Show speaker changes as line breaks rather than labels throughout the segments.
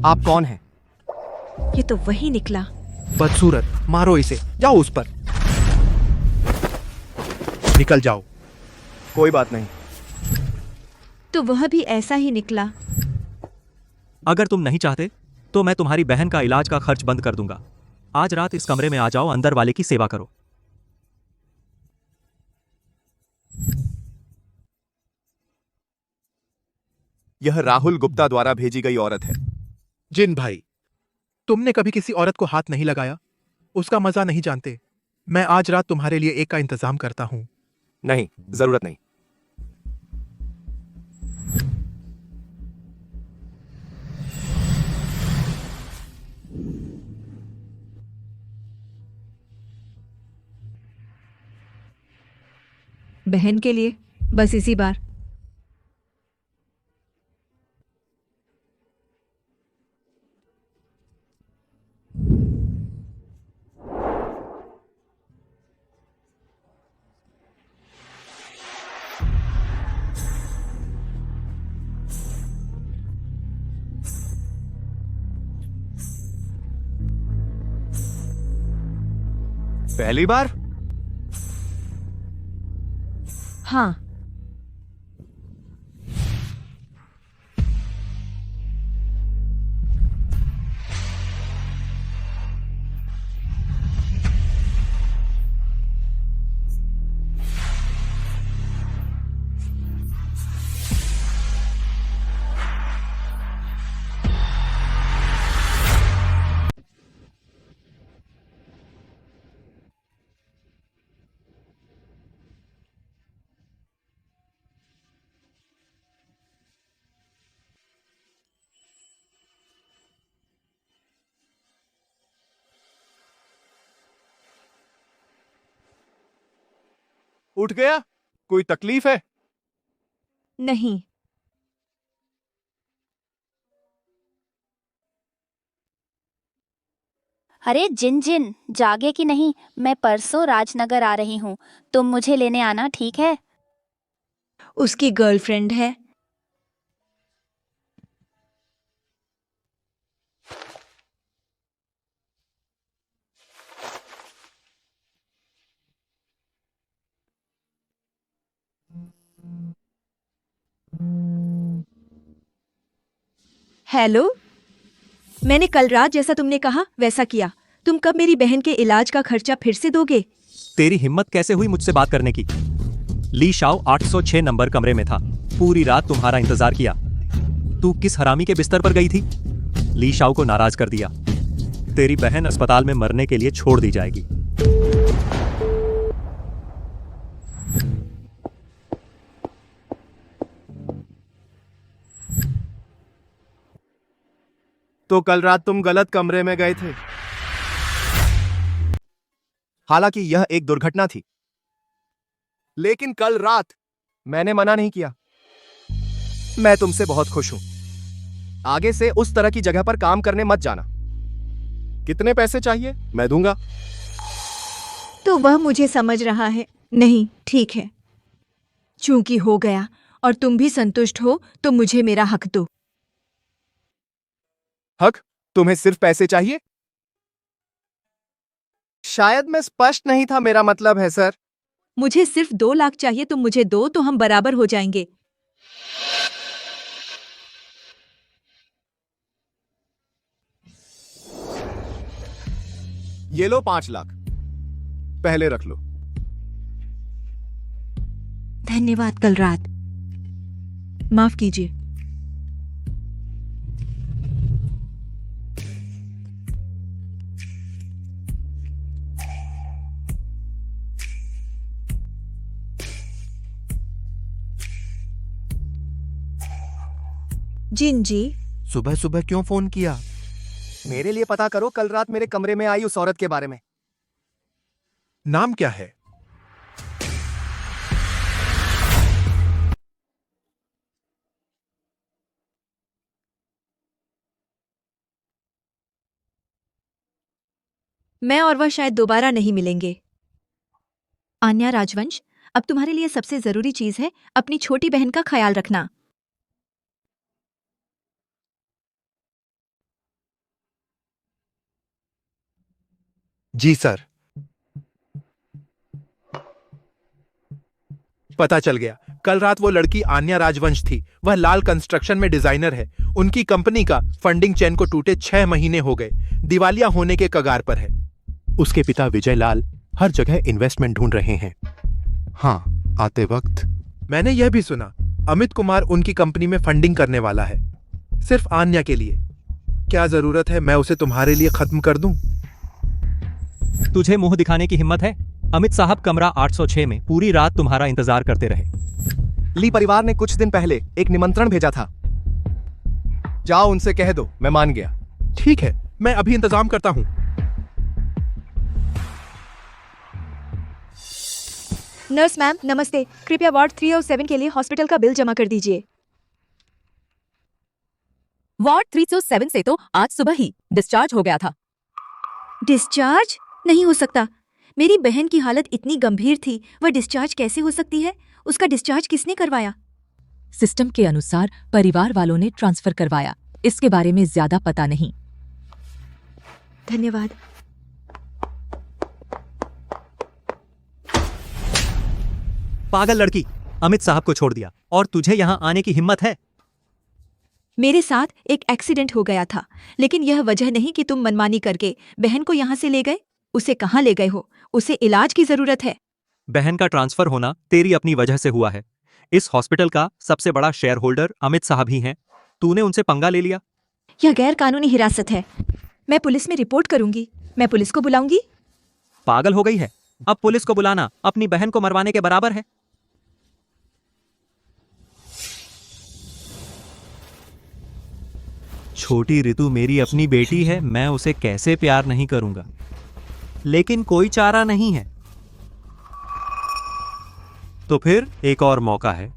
आप कौन हैं?
ये तो वही निकला।
बदसूरत, मारो इसे, जाओ उस पर। निकल जाओ।
कोई बात नहीं।
तो वह भी ऐसा ही निकला।
अगर तुम नहीं चाहते तो मैं तुम्हारी बहन का इलाज का खर्च बंद कर दूंगा। आज रात इस कमरे में आ जाओ, अंदर वाले की सेवा करो।
यह राहुल गुप्ता द्वारा भेजी गई औरत है।
जिन भाई, तुमने कभी किसी औरत को हाथ नहीं लगाया, उसका मजा नहीं जानते। मैं आज रात तुम्हारे लिए एक का इंतजाम करता हूं।
नहीं, जरूरत नहीं।
बहन के लिए बस इसी बार।
पहली बार?
हाँ।
उठ गया? कोई तकलीफ है?
नहीं।
अरे जिन जिन, जागे कि नहीं? मैं परसों राजनगर आ रही हूँ, तुम मुझे लेने आना, ठीक है?
उसकी गर्लफ्रेंड है। हेलो, मैंने कल रात जैसा तुमने कहा वैसा किया। तुम कब मेरी बहन के इलाज का खर्चा फिर से दोगे?
तेरी हिम्मत कैसे हुई मुझसे बात करने की? ली शाओ 806 नंबर कमरे में था। पूरी रात तुम्हारा इंतजार किया। तू किस हरामी के बिस्तर पर गई थी? ली शाओ को नाराज कर दिया। तेरी बहन अस्पताल में मरने के लिए छोड़ दी जाएगी।
तो कल रात तुम गलत कमरे में गए थे। हालांकि यह एक दुर्घटना थी, लेकिन कल रात मैंने मना नहीं किया। मैं तुमसे बहुत खुश हूं। आगे से उस तरह की जगह पर काम करने मत जाना। कितने पैसे चाहिए? मैं दूंगा।
तो वह मुझे समझ रहा है। नहीं, ठीक है। चूंकि हो गया और तुम भी संतुष्ट हो तो मुझे मेरा हक दो।
हक? तुम्हें सिर्फ पैसे चाहिए? शायद मैं स्पष्ट नहीं था। मेरा मतलब है सर।
मुझे सिर्फ 2 लाख चाहिए। तुम मुझे दो तो हम बराबर हो जाएंगे।
ये लो 5 लाख, पहले रख लो।
धन्यवाद कल रात। माफ कीजिए। जिन जी,
सुबह सुबह क्यों फोन किया?
मेरे लिए पता करो कल रात मेरे कमरे में आई उस औरत के बारे में।
नाम क्या है?
मैं और वह शायद दोबारा नहीं मिलेंगे। आन्या राजवंश, अब तुम्हारे लिए सबसे जरूरी चीज है अपनी छोटी बहन का ख्याल रखना।
जी सर। पता चल गया, कल रात वो लड़की आन्या राजवंश थी। वह लाल कंस्ट्रक्शन में डिजाइनर है। उनकी कंपनी का फंडिंग चेन को टूटे 6 महीने हो गए, दिवालिया होने के कगार पर है। उसके पिता विजय लाल हर जगह इन्वेस्टमेंट ढूंढ रहे हैं।
हाँ, आते वक्त
मैंने यह भी सुना अमित कुमार उनकी कंपनी में फंडिंग करने वाला है, सिर्फ आन्या के लिए। क्या जरूरत है मैं उसे तुम्हारे लिए खत्म कर दूं?
तुझे मुंह दिखाने की हिम्मत है? अमित साहब कमरा 806 में पूरी रात तुम्हारा इंतजार करते रहे।
ली परिवार ने कुछ दिन पहले एक निमंत्रण भेजा था। जाओ उनसे कह दो मैं मान गया।
ठीक है, मैं अभी इंतजाम करता हूं।
नर्स मैम नमस्ते, कृपया वार्ड 307 के लिए हॉस्पिटल का बिल जमा कर दीजिए।
वार्ड 307 से तो आज सुबह ही डिस्चार्ज हो गया था।
डिस्चार्ज नहीं हो सकता। मेरी बहन की हालत इतनी गंभीर थी, वह डिस्चार्ज कैसे हो सकती है? उसका डिस्चार्ज किसने करवाया?
सिस्टम के अनुसार परिवार वालों ने ट्रांसफर करवाया। इसके बारे में ज्यादा पता नहीं।
धन्यवाद।
पागल लड़की, अमित साहब को छोड़ दिया और तुझे यहां आने की हिम्मत है?
मेरे साथ एक एक्सीडेंट हो गया था, लेकिन यह वजह नहीं कि तुम मनमानी करके बहन को यहाँ से ले गए। उसे कहाँ ले गए हो? उसे इलाज की जरूरत है।
बहन का ट्रांसफर होना तेरी अपनी वजह से हुआ है। इस हॉस्पिटल का सबसे बड़ा शेयर होल्डर अमित साहब ही हैं। तूने उनसे पंगा ले लिया।
यह गैर कानूनी हिरासत है। मैं पुलिस में रिपोर्ट करूंगी। मैं पुलिस को बुलाऊंगी।
पागल हो गई है? अब पुलिस को बुलाना अपनी बहन को मरवाने के बराबर है। छोटी ऋतु मेरी अपनी बेटी है, मैं उसे कैसे प्यार नहीं करूंगा, लेकिन कोई चारा नहीं है। तो फिर एक और मौका है।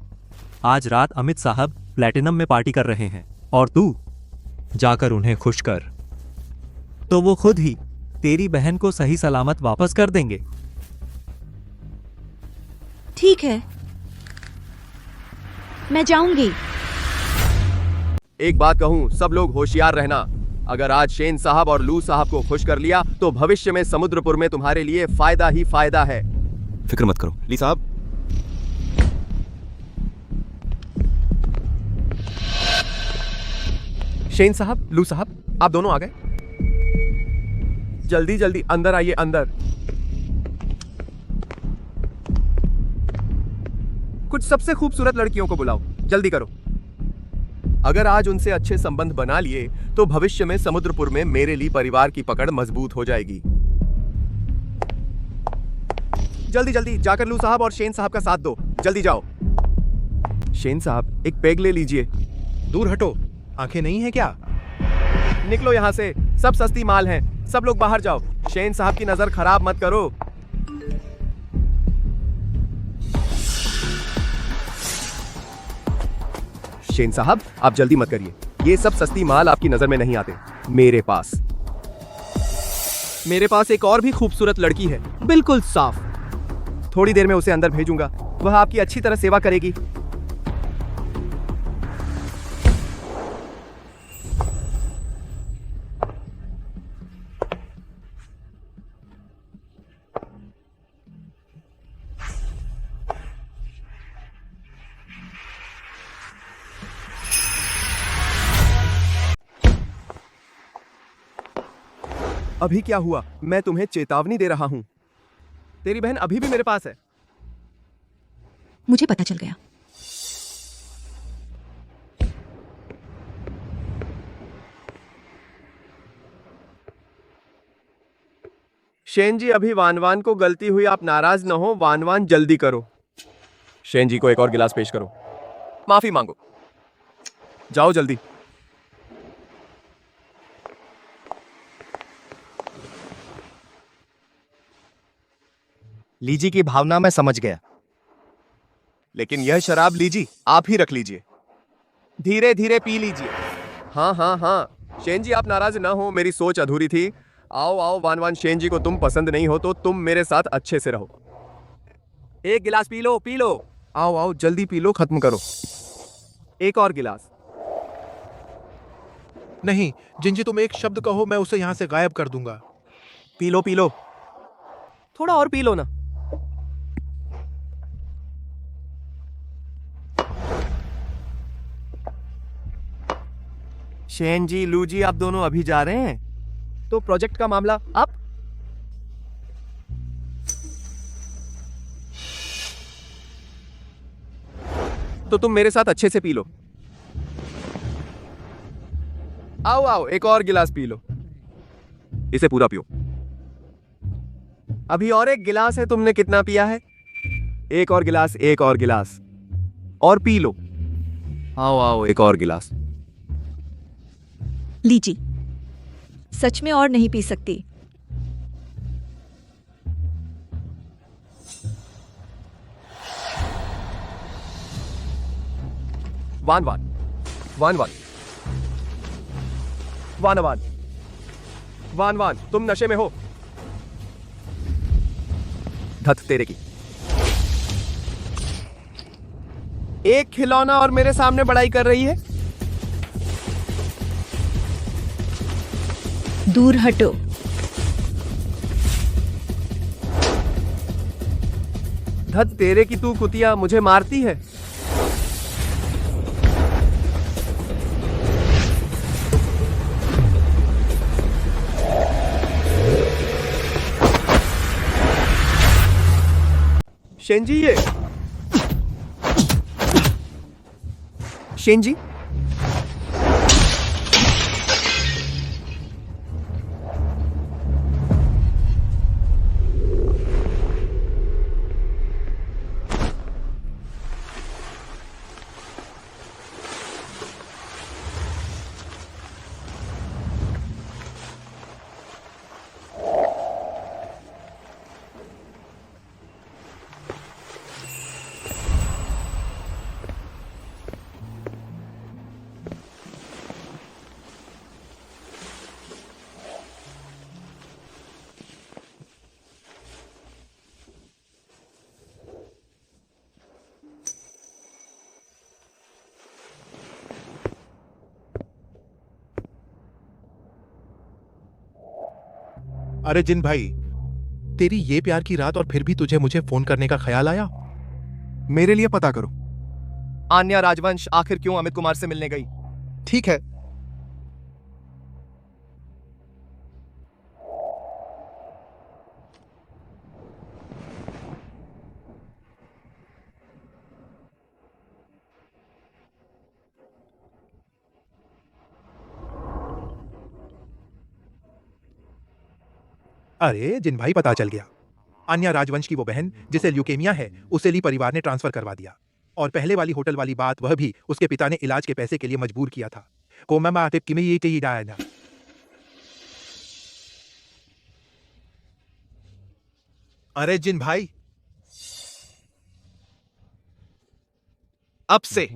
आज रात अमित साहब प्लैटिनम में पार्टी कर रहे हैं और तू जाकर उन्हें खुश कर, तो वो खुद ही तेरी बहन को सही सलामत वापस कर देंगे।
ठीक है, मैं जाऊंगी।
एक बात कहूं, सब लोग होशियार रहना। अगर आज शेन साहब और लू साहब को खुश कर लिया तो भविष्य में समुद्रपुर में तुम्हारे लिए फायदा ही फायदा है।
फिक्र मत करो ली साहब।
शेन साहब, लू साहब, आप दोनों आ गए? जल्दी जल्दी अंदर आइए, अंदर। कुछ सबसे खूबसूरत लड़कियों को बुलाओ, जल्दी करो। अगर आज उनसे अच्छे संबंध बना लिए तो भविष्य में समुद्रपुर में मेरे लिए परिवार की पकड़ मजबूत हो जाएगी। जल्दी जल्दी जाकर लू साहब और शेन साहब का साथ दो। जल्दी जाओ। शेन साहब, एक पेग ले लीजिए।
दूर हटो, आंखें नहीं है क्या?
निकलो यहाँ से, सब सस्ती माल है। सब लोग बाहर जाओ। शेन साहब की नजर खराब मत करो। शेन साहब, आप जल्दी मत करिए। ये सब सस्ती माल आपकी नजर में नहीं आते। मेरे पास एक और भी खूबसूरत लड़की है, बिल्कुल साफ। थोड़ी देर में उसे अंदर भेजूंगा। वह आपकी अच्छी तरह सेवा करेगी। अभी क्या हुआ? मैं तुम्हें चेतावनी दे रहा हूं। तेरी बहन अभी भी मेरे पास है।
मुझे पता चल गया।
शेन जी, अभी वानवान को गलती हुई, आप नाराज न हो। वानवान जल्दी करो। शेन जी को एक और गिलास पेश करो। माफी मांगो। जाओ जल्दी। लीजी की भावना मैं समझ गया, लेकिन यह शराब लीजी आप ही रख लीजिए। धीरे धीरे पी लीजिए। हाँ हाँ हाँ, शेन जी आप नाराज ना हो, मेरी सोच अधूरी थी। आओ आओ वान, शेन जी को तुम पसंद नहीं हो तो तुम मेरे साथ अच्छे से रहो। एक गिलास पी लो, पी लो। आओ आओ जल्दी पी लो, खत्म करो। एक और गिलास।
नहीं, जिंजी तुम एक शब्द कहो मैं उसे यहां से गायब कर दूंगा।
P low P low. थोड़ा और पी लो ना। शेन जी, लू जी, आप दोनों अभी जा रहे हैं? तो प्रोजेक्ट का मामला आप? तो तुम मेरे साथ अच्छे से पी लो। आओ आओ, एक और गिलास पी लो। इसे पूरा पियो। अभी और एक गिलास है। तुमने कितना पिया है? एक और गिलास, एक और गिलास और पी लो। आओ आओ, एक और गिलास।
लीजिए। सच में और नहीं पी सकती।
वान वान वान वान वान वान वान वान, तुम नशे में हो। धत तेरे की। एक खिलौना और मेरे सामने बड़ाई कर रही है।
दूर हटो।
धत तेरे की, तू कुतिया मुझे मारती है। शेनजी, ये शेनजी,
अरे जिन भाई, तेरी ये प्यार की रात और फिर भी तुझे मुझे फोन करने का ख्याल आया?
मेरे लिए पता करो, आन्या राजवंश आखिर क्यों अमित कुमार से मिलने गई। ठीक है,
अरे जिन भाई, पता चल गया। आन्या राजवंश की वो बहन जिसे ल्यूकेमिया है, उसे ली परिवार ने ट्रांसफर करवा दिया। और पहले वाली होटल वाली बात, वह भी उसके पिता ने इलाज के पैसे के लिए मजबूर किया था। कोमा आतिफ की में ये चाहिए डायना। अरे जिन भाई,
अब से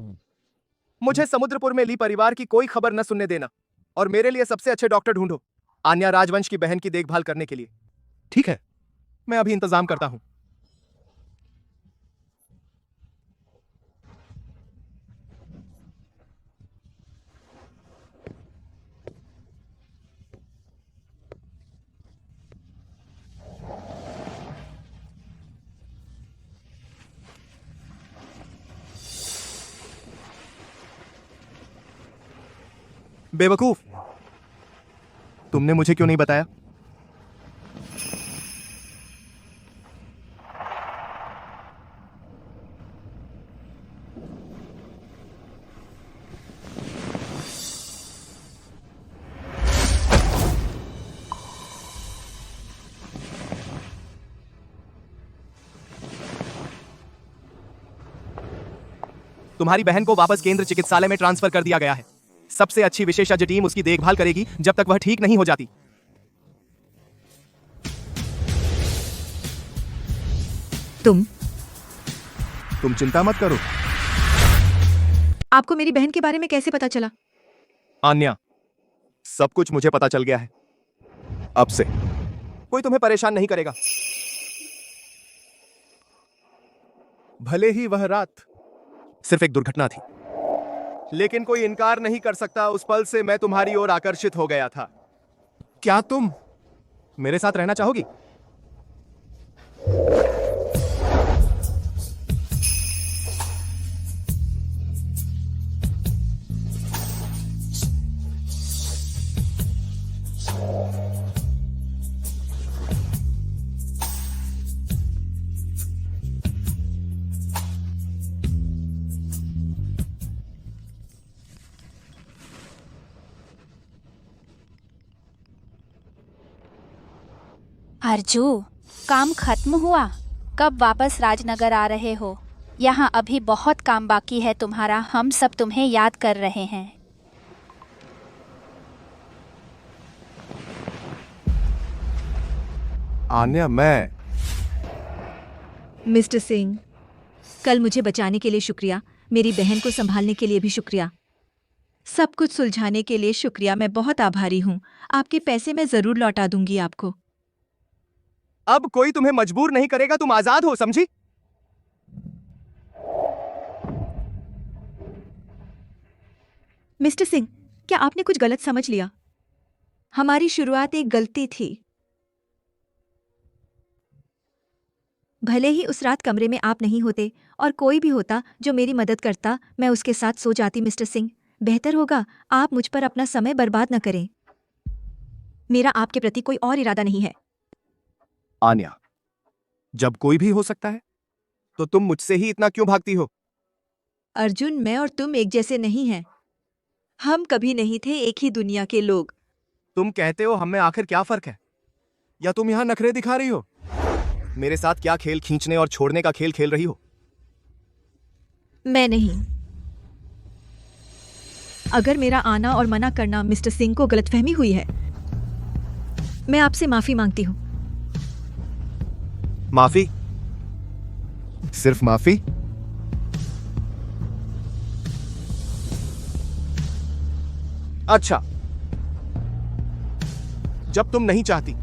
मुझे समुद्रपुर में ली परिवार की कोई खबर न सुनने देना और मेरे लिए सबसे अच्छे डॉक्टर ढूंढो आन्या राजवंश की बहन की देखभाल करने के लिए।
ठीक है, मैं अभी इंतजाम करता हूं।
बेवकूफ, तुमने मुझे क्यों नहीं बताया? तुम्हारी बहन को वापस केंद्र चिकित्सालय में ट्रांसफर कर दिया गया है। सबसे अच्छी विशेषज्ञ टीम उसकी देखभाल करेगी जब तक वह ठीक नहीं हो जाती। तुम चिंता मत करो।
आपको मेरी बहन के बारे में कैसे पता चला?
आन्या, सब कुछ मुझे पता चल गया है। अब से कोई तुम्हें परेशान नहीं करेगा। भले ही वह रात सिर्फ एक दुर्घटना थी, लेकिन कोई इनकार नहीं कर सकता उस पल से मैं तुम्हारी ओर आकर्षित हो गया था। क्या तुम मेरे साथ रहना चाहोगी?
अर्जू, काम खत्म हुआ? कब वापस राजनगर आ रहे हो? यहाँ अभी बहुत काम बाकी है तुम्हारा, हम सब तुम्हें याद कर रहे हैं।
आन्या, मैं
मिस्टर सिंह, कल मुझे बचाने के लिए शुक्रिया, मेरी बहन को संभालने के लिए भी शुक्रिया, सब कुछ सुलझाने के लिए शुक्रिया। मैं बहुत आभारी हूँ। आपके पैसे मैं जरूर लौटा दूंगी आपको।
अब कोई तुम्हें मजबूर नहीं करेगा, तुम आजाद हो, समझी?
मिस्टर सिंह, क्या आपने कुछ गलत समझ लिया? हमारी शुरुआत एक गलती थी। भले ही उस रात कमरे में आप नहीं होते और कोई भी होता जो मेरी मदद करता, मैं उसके साथ सो जाती। मिस्टर सिंह, बेहतर होगा आप मुझ पर अपना समय बर्बाद न करें। मेरा आपके प्रति कोई और इरादा नहीं है।
आन्या, जब कोई भी हो सकता है तो तुम मुझसे ही इतना क्यों भागती हो?
अर्जुन, मैं और तुम एक जैसे नहीं हैं। हम कभी नहीं थे एक ही दुनिया के लोग।
तुम कहते हो हम में आखिर क्या फर्क है? या तुम यहां नखरे दिखा रही हो? मेरे साथ क्या खेल खींचने और छोड़ने का खेल खेल रही हो?
मैं नहीं। अगर मेरा आना और मना करना मिस्टर सिंह को गलतफहमी हुई है, मैं आपसे माफी मांगती हूँ।
माफी? सिर्फ माफी? अच्छा, जब तुम नहीं चाहती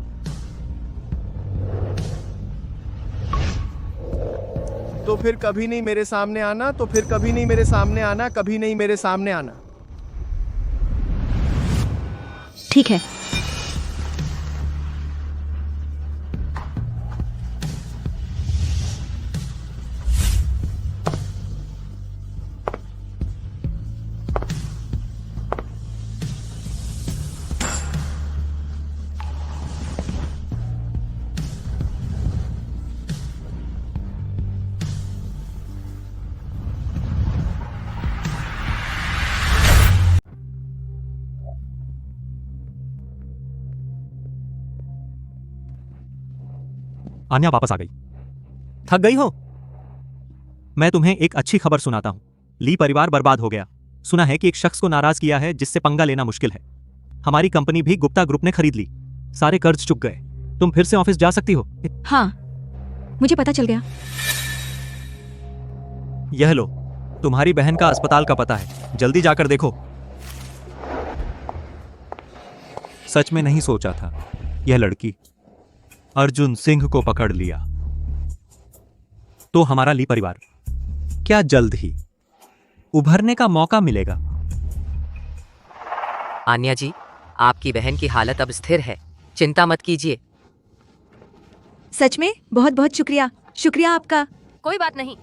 तो फिर कभी नहीं मेरे सामने आना, तो फिर कभी नहीं मेरे सामने आना, कभी नहीं मेरे सामने आना।
ठीक है।
आन्या वापस आ गई। थक गई हो? मैं तुम्हें एक अच्छी खबर सुनाता हूं। ली परिवार बर्बाद हो गया। सुना है कि एक शख्स को नाराज किया है जिससे पंगा लेना मुश्किल है। हमारी कंपनी भी गुप्ता ग्रुप ने खरीद ली। सारे कर्ज चुक गए। तुम फिर से ऑफिस जा सकती हो।
हाँ, मुझे पता चल गया।
यह लो, तुम्हारी बहन का अस्पताल का पता है, जल्दी जाकर देखो। सच में नहीं सोचा था यह लड़की अर्जुन सिंह को पकड़ लिया। तो हमारा ली परिवार क्या जल्द ही उभरने का मौका मिलेगा?
आन्या जी, आपकी बहन की हालत अब स्थिर है, चिंता मत कीजिए।
सच में बहुत बहुत शुक्रिया। शुक्रिया आपका।
कोई बात नहीं।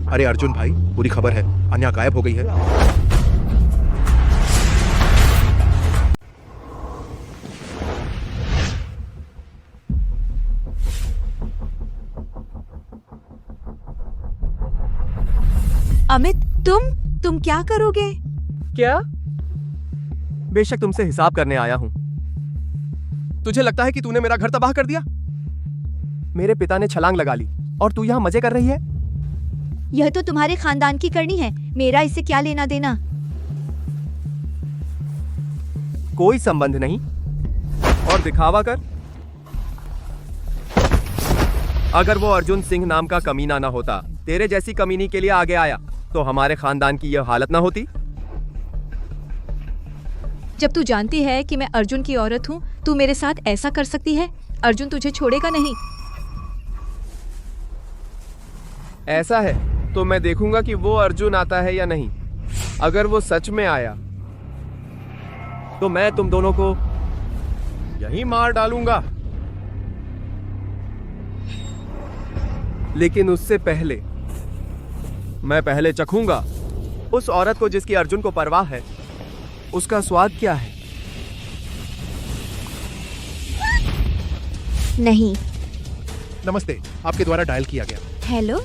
अरे अर्जुन भाई, पूरी खबर है, अन्या गायब हो गई है।
अमित, तुम क्या करोगे?
क्या? बेशक तुमसे हिसाब करने आया हूं। तुझे लगता है कि तूने मेरा घर तबाह कर दिया? मेरे पिता ने छलांग लगा ली और तू यहां मजे कर रही है?
यह तो तुम्हारे खानदान की करनी है, मेरा इससे क्या लेना देना?
कोई संबंध नहीं। और दिखावा कर। अगर वो अर्जुन सिंह नाम का कमीना ना होता, तेरे जैसी कमीनी के लिए आगे आया, तो हमारे खानदान की यह हालत ना होती।
जब तू जानती है कि मैं अर्जुन की औरत हूँ, तू मेरे साथ ऐसा कर सकती है? अर्जुन तुझे छोड़ेगा नहीं।
ऐसा है तो मैं देखूंगा कि वो अर्जुन आता है या नहीं। अगर वो सच में आया तो मैं तुम दोनों को यहीं मार डालूंगा। लेकिन उससे पहले मैं पहले चखूंगा उस औरत को जिसकी अर्जुन को परवाह है, उसका स्वाद क्या है।
नहीं।
नमस्ते, आपके द्वारा डायल किया गया।
हेलो।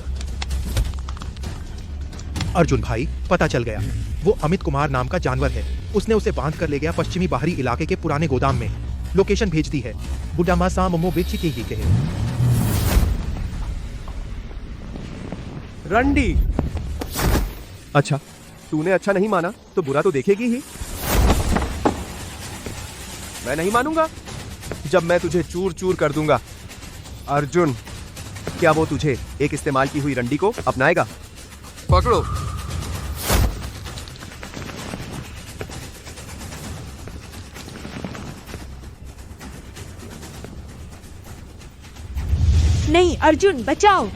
अर्जुन भाई, पता चल गया, वो अमित कुमार नाम का जानवर है। उसने उसे बांध कर ले गया पश्चिमी बाहरी इलाके के पुराने गोदाम में। लोकेशन भेज दी है। बुडामा सा मोमो बेची के ही कहे।
रंडी। अच्छा, तूने अच्छा नहीं माना तो बुरा तो देखेगी ही। मैं नहीं मानूंगा जब मैं तुझे चूर चूर कर दूंगा। अर्जुन, क्या वो तुझे एक इस्तेमाल की हुई रंडी को अपनाएगा? पकड़ो।
नहीं अर्जुन, बचाओ।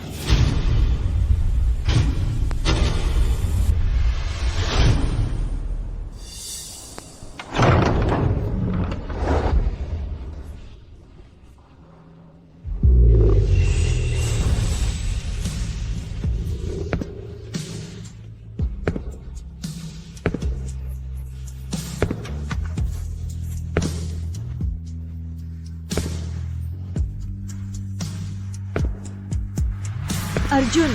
अर्जुन।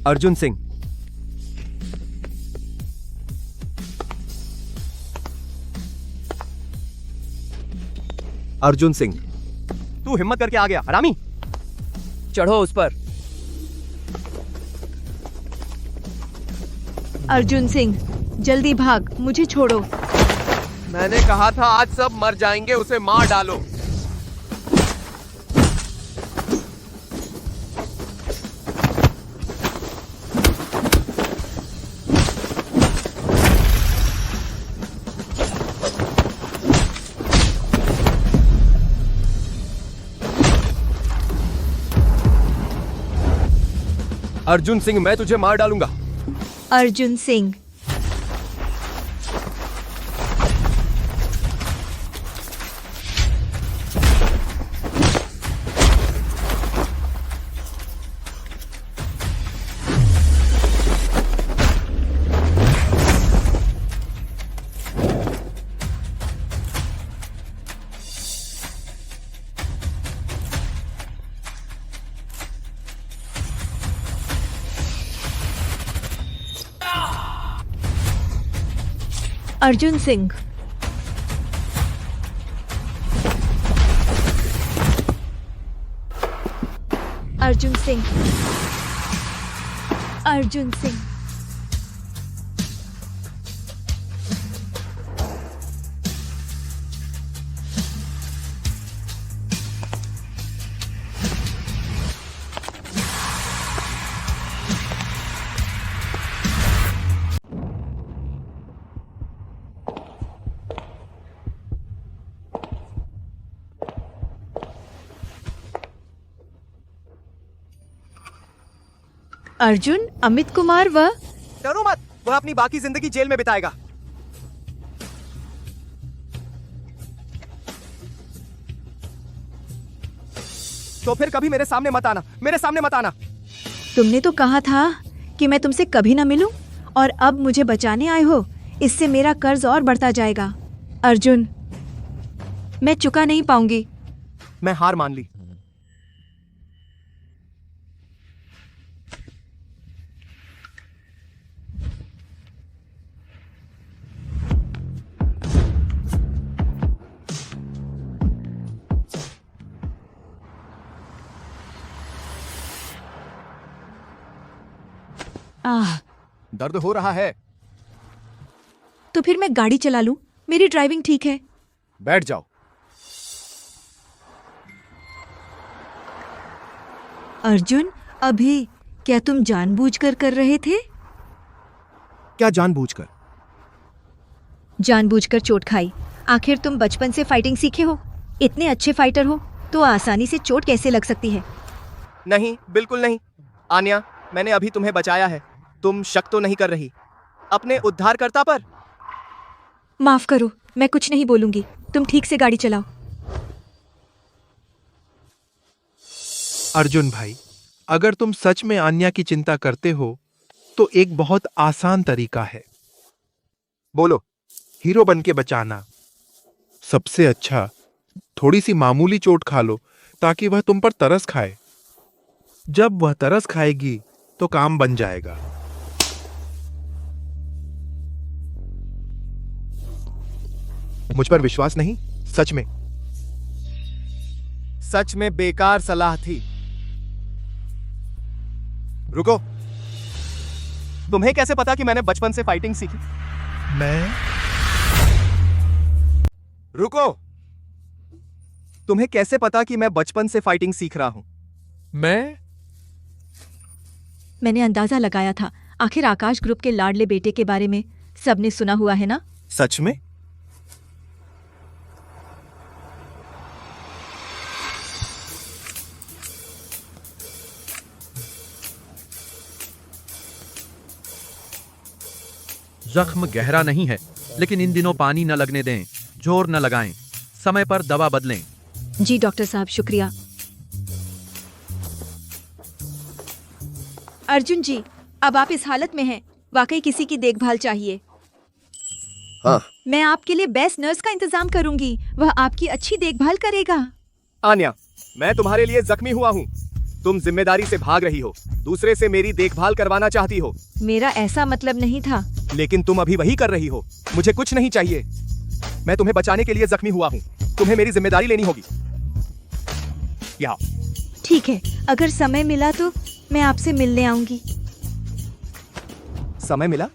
अर्जुन सिंह। अर्जुन सिंह, तू हिम्मत करके आ गया हरामी। चढ़ो उस पर।
अर्जुन सिंह, जल्दी भाग, मुझे छोड़ो।
मैंने कहा था आज सब मर जाएंगे, उसे मार डालो। अर्जुन सिंह, मैं तुझे मार डालूंगा।
अर्जुन सिंह। अर्जुन सिंह। अर्जुन सिंह। अर्जुन सिंह। अर्जुन, अमित कुमार वह?
डरो मत, वह अपनी बाकी जिंदगी जेल में बिताएगा। तो फिर कभी मेरे सामने मत आना, मेरे सामने मत आना।
तुमने तो कहा था कि मैं तुमसे कभी ना मिलूं, और अब मुझे बचाने आए हो। इससे मेरा कर्ज और बढ़ता जाएगा। अर्जुन, मैं चुका नहीं पाऊंगी।
मैं हार मान ली। दर्द हो रहा है
तो फिर मैं गाड़ी चला लूं? मेरी ड्राइविंग ठीक है।
बैठ जाओ।
अर्जुन, अभी क्या तुम जानबूझकर कर रहे थे?
क्या जानबूझकर?
जानबूझकर चोट खाई। आखिर तुम बचपन से फाइटिंग सीखे हो। इतने अच्छे फाइटर हो तो आसानी से चोट कैसे लग सकती है?
नहीं, बिल्कुल नहीं। आन्या, मैंने अभी तुम्हें बचाया है। तुम शक तो नहीं कर रही अपने उद्धारकर्ता पर?
माफ करो, मैं कुछ नहीं बोलूंगी। तुम ठीक से गाड़ी चलाओ।
अर्जुन भाई, अगर तुम सच में आन्या की चिंता करते हो तो एक बहुत आसान तरीका है।
बोलो।
हीरो बन के बचाना। सबसे अच्छा थोड़ी सी मामूली चोट खा लो ताकि वह तुम पर तरस खाए। जब वह तरस खाएगी तो काम बन जाएगा।
मुझ पर विश्वास नहीं? सच में बेकार सलाह थी। रुको, तुम्हें कैसे पता कि मैंने बचपन से फाइटिंग सीखी? रुको, तुम्हें कैसे पता कि मैं बचपन से फाइटिंग सीख रहा हूं?
मैंने अंदाजा लगाया था। आखिर आकाश ग्रुप के लाडले बेटे के बारे में सबने सुना हुआ है ना?
सच में?
जख्म गहरा नहीं है, लेकिन इन दिनों पानी न लगने दें, जोर न लगाएं, समय पर दवा बदलें।
जी डॉक्टर साहब, शुक्रिया। अर्जुन जी, अब आप इस हालत में हैं, वाकई किसी की देखभाल चाहिए।
हाँ।
मैं आपके लिए बेस्ट नर्स का इंतजाम करूंगी, वह आपकी अच्छी देखभाल करेगा।
आन्या, मैं तुम्हारे लिए जख्मी हुआ हूँ। तुम जिम्मेदारी से भाग रही हो, दूसरे से मेरी देखभाल करवाना चाहती हो।
मेरा ऐसा मतलब नहीं था।
लेकिन तुम अभी वही कर रही हो। मुझे कुछ नहीं चाहिए। मैं तुम्हें बचाने के लिए जख्मी हुआ हूँ। तुम्हें मेरी जिम्मेदारी लेनी होगी। या
ठीक है, अगर समय मिला तो मैं आपसे मिलने आऊंगी।
समय मिला?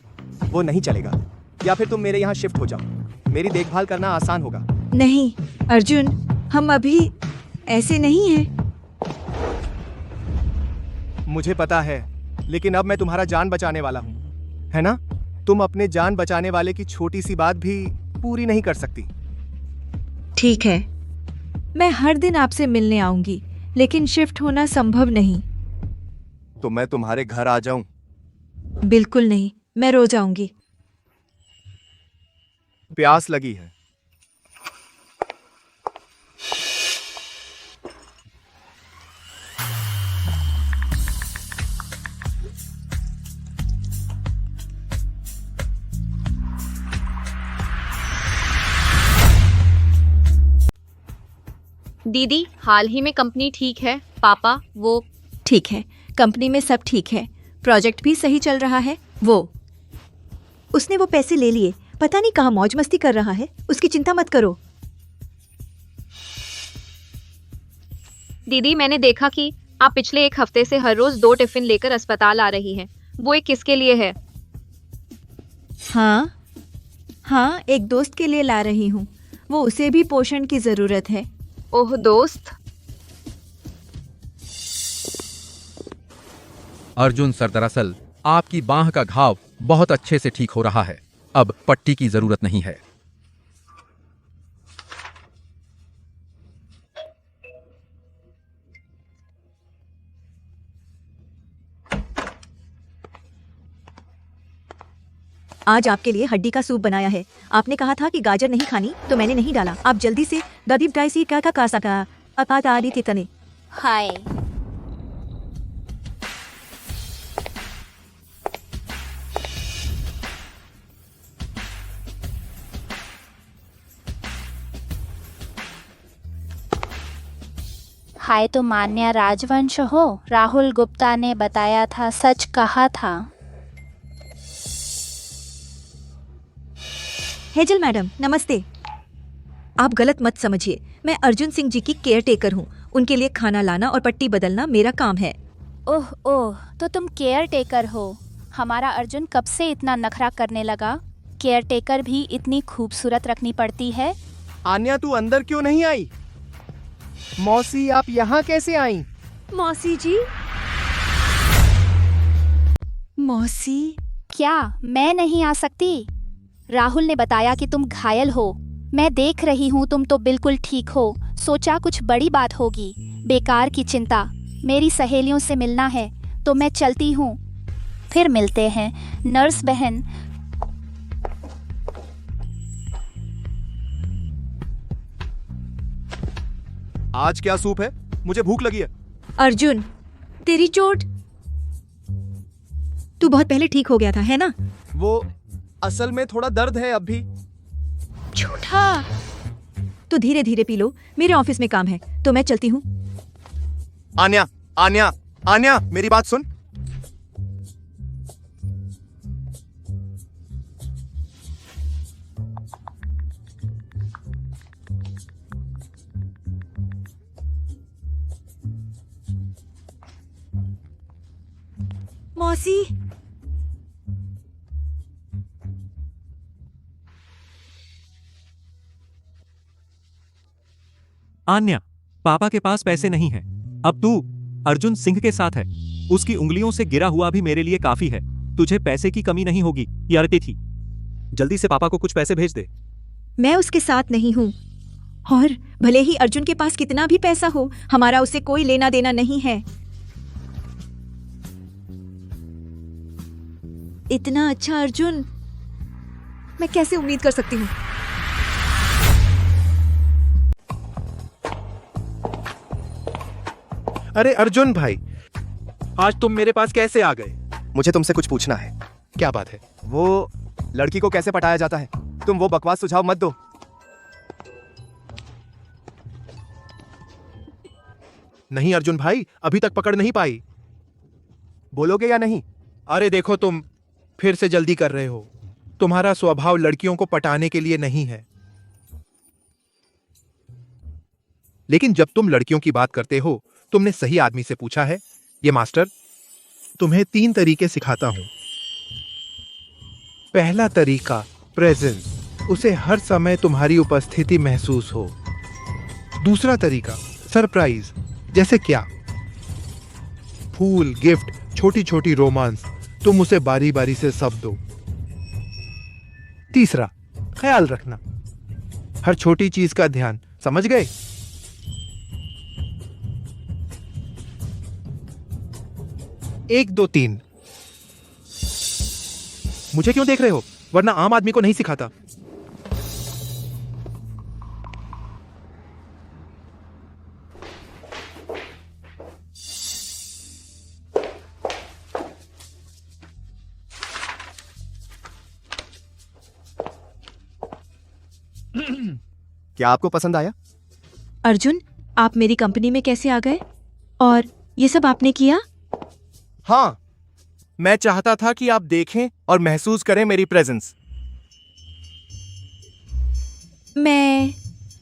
वो नहीं चलेगा। या फिर तुम मेरे यहाँ शिफ्ट हो जाओ। मेरी देखभाल करना आसान होगा।
नहीं अर्जुन, हम अभी ऐसे नहीं हैं।
मुझे पता है, लेकिन अब मैं तुम्हारा जान बचाने वाला हूँ, है ना? तुम अपने जान बचाने वाले की छोटी सी बात भी पूरी नहीं कर सकती।
ठीक है, मैं हर दिन आपसे मिलने आऊंगी, लेकिन शिफ्ट होना संभव नहीं।
तो मैं तुम्हारे घर आ जाऊं?
बिल्कुल नहीं, मैं रोज आऊंगी।
प्यास लगी है।
दीदी, हाल ही में कंपनी ठीक है? पापा वो
ठीक है, कंपनी में सब ठीक है, प्रोजेक्ट भी सही चल रहा है। उसने वो पैसे ले लिए, पता नहीं कहाँ मौज मस्ती कर रहा है। उसकी चिंता मत करो।
दीदी, मैंने देखा कि आप पिछले 1 हफ्ते से हर रोज 2 टिफिन लेकर अस्पताल आ रही हैं। वो एक किसके लिए है?
हाँ, एक दोस्त के लिए ला रही हूँ। वो उसे भी पोषण की जरूरत है।
ओह दोस्त।
अर्जुन सर, दरअसल आपकी बांह का घाव बहुत अच्छे से ठीक हो रहा है। अब पट्टी की जरूरत नहीं है।
आज आपके लिए हड्डी का सूप बनाया है। आपने कहा था कि गाजर नहीं खानी, तो मैंने नहीं डाला। आप जल्दी से ददीप डाइसी का खा सका अपातारी तितने।
हाय, हाय, तो मान्या राजवंश हो? राहुल गुप्ता ने बताया था, सच कहा था।
हेजल मैडम, नमस्ते। आप गलत मत समझिए, मैं अर्जुन सिंह जी की केयर टेकर हूँ। उनके लिए खाना लाना और पट्टी बदलना मेरा काम है।
ओह ओह, तो तुम केयर टेकर हो। हमारा अर्जुन कब से इतना नखरा करने लगा? केयर टेकर भी इतनी खूबसूरत रखनी पड़ती है।
आन्या, तू अंदर क्यों नहीं आई? मौसी, आप यहाँ कैसे आई?
मौसी जी। मौसी,
क्या मैं नहीं आ सकती? राहुल ने बताया कि तुम घायल हो। मैं देख रही हूँ, तुम तो बिल्कुल ठीक हो। सोचा कुछ बड़ी बात होगी। बेकार की चिंता। मेरी सहेलियों से मिलना है, तो मैं चलती हूँ। फिर मिलते हैं नर्स बहन।
आज क्या सूप है? मुझे भूख लगी है।
अर्जुन, तेरी चोट, तू बहुत पहले ठीक हो गया था, है ना?
वो असल में थोड़ा दर्द है अब भी।
झूठा। तो धीरे धीरे पी लो। मेरे ऑफिस में काम है तो मैं चलती हूँ।
आन्या, आन्या, आन्या, मेरी बात सुन।
मौसी,
आन्या, पापा के पास पैसे नहीं हैं। अब तू अर्जुन सिंह के साथ है। उसकी उंगलियों से गिरा हुआ भी मेरे लिए काफी है। तुझे पैसे की कमी नहीं होगी। यार थी, जल्दी से पापा को कुछ पैसे भेज दे।
मैं उसके साथ नहीं हूँ, और भले ही अर्जुन के पास कितना भी पैसा हो, हमारा उससे कोई लेना देना नहीं है। इतना अच्छा अर्जुन मैं कैसे उम्मीद कर सकती हूँ?
अरे अर्जुन भाई, आज तुम मेरे पास कैसे आ गए?
मुझे तुमसे कुछ पूछना है।
क्या बात है?
वो लड़की को कैसे पटाया जाता है? तुम वो बकवास सुझाव मत दो।
नहीं अर्जुन भाई, अभी तक पकड़ नहीं पाई।
बोलोगे या नहीं?
अरे देखो, तुम फिर से जल्दी कर रहे हो। तुम्हारा स्वभाव लड़कियों को पटाने के लिए नहीं है। लेकिन जब तुम लड़कियों की बात करते हो, तुमने सही आदमी से पूछा है। ये मास्टर तुम्हें 3 तरीके सिखाता हूं। पहला तरीका प्रेजेंस, उसे हर समय तुम्हारी उपस्थिति महसूस हो। दूसरा तरीका सरप्राइज, जैसे क्या? फूल, गिफ्ट, छोटी छोटी रोमांस, तुम उसे बारी बारी से सब दो। तीसरा ख्याल रखना, हर छोटी चीज का ध्यान। समझ गए? एक, दो, 3। मुझे क्यों देख रहे हो? वरना आम आदमी को नहीं सिखाता।
क्या आपको पसंद आया?
अर्जुन, आप मेरी कंपनी में कैसे आ गए? और ये सब आपने किया?
हाँ, मैं चाहता था कि आप देखें और महसूस करें मेरी प्रेजेंस।
मैं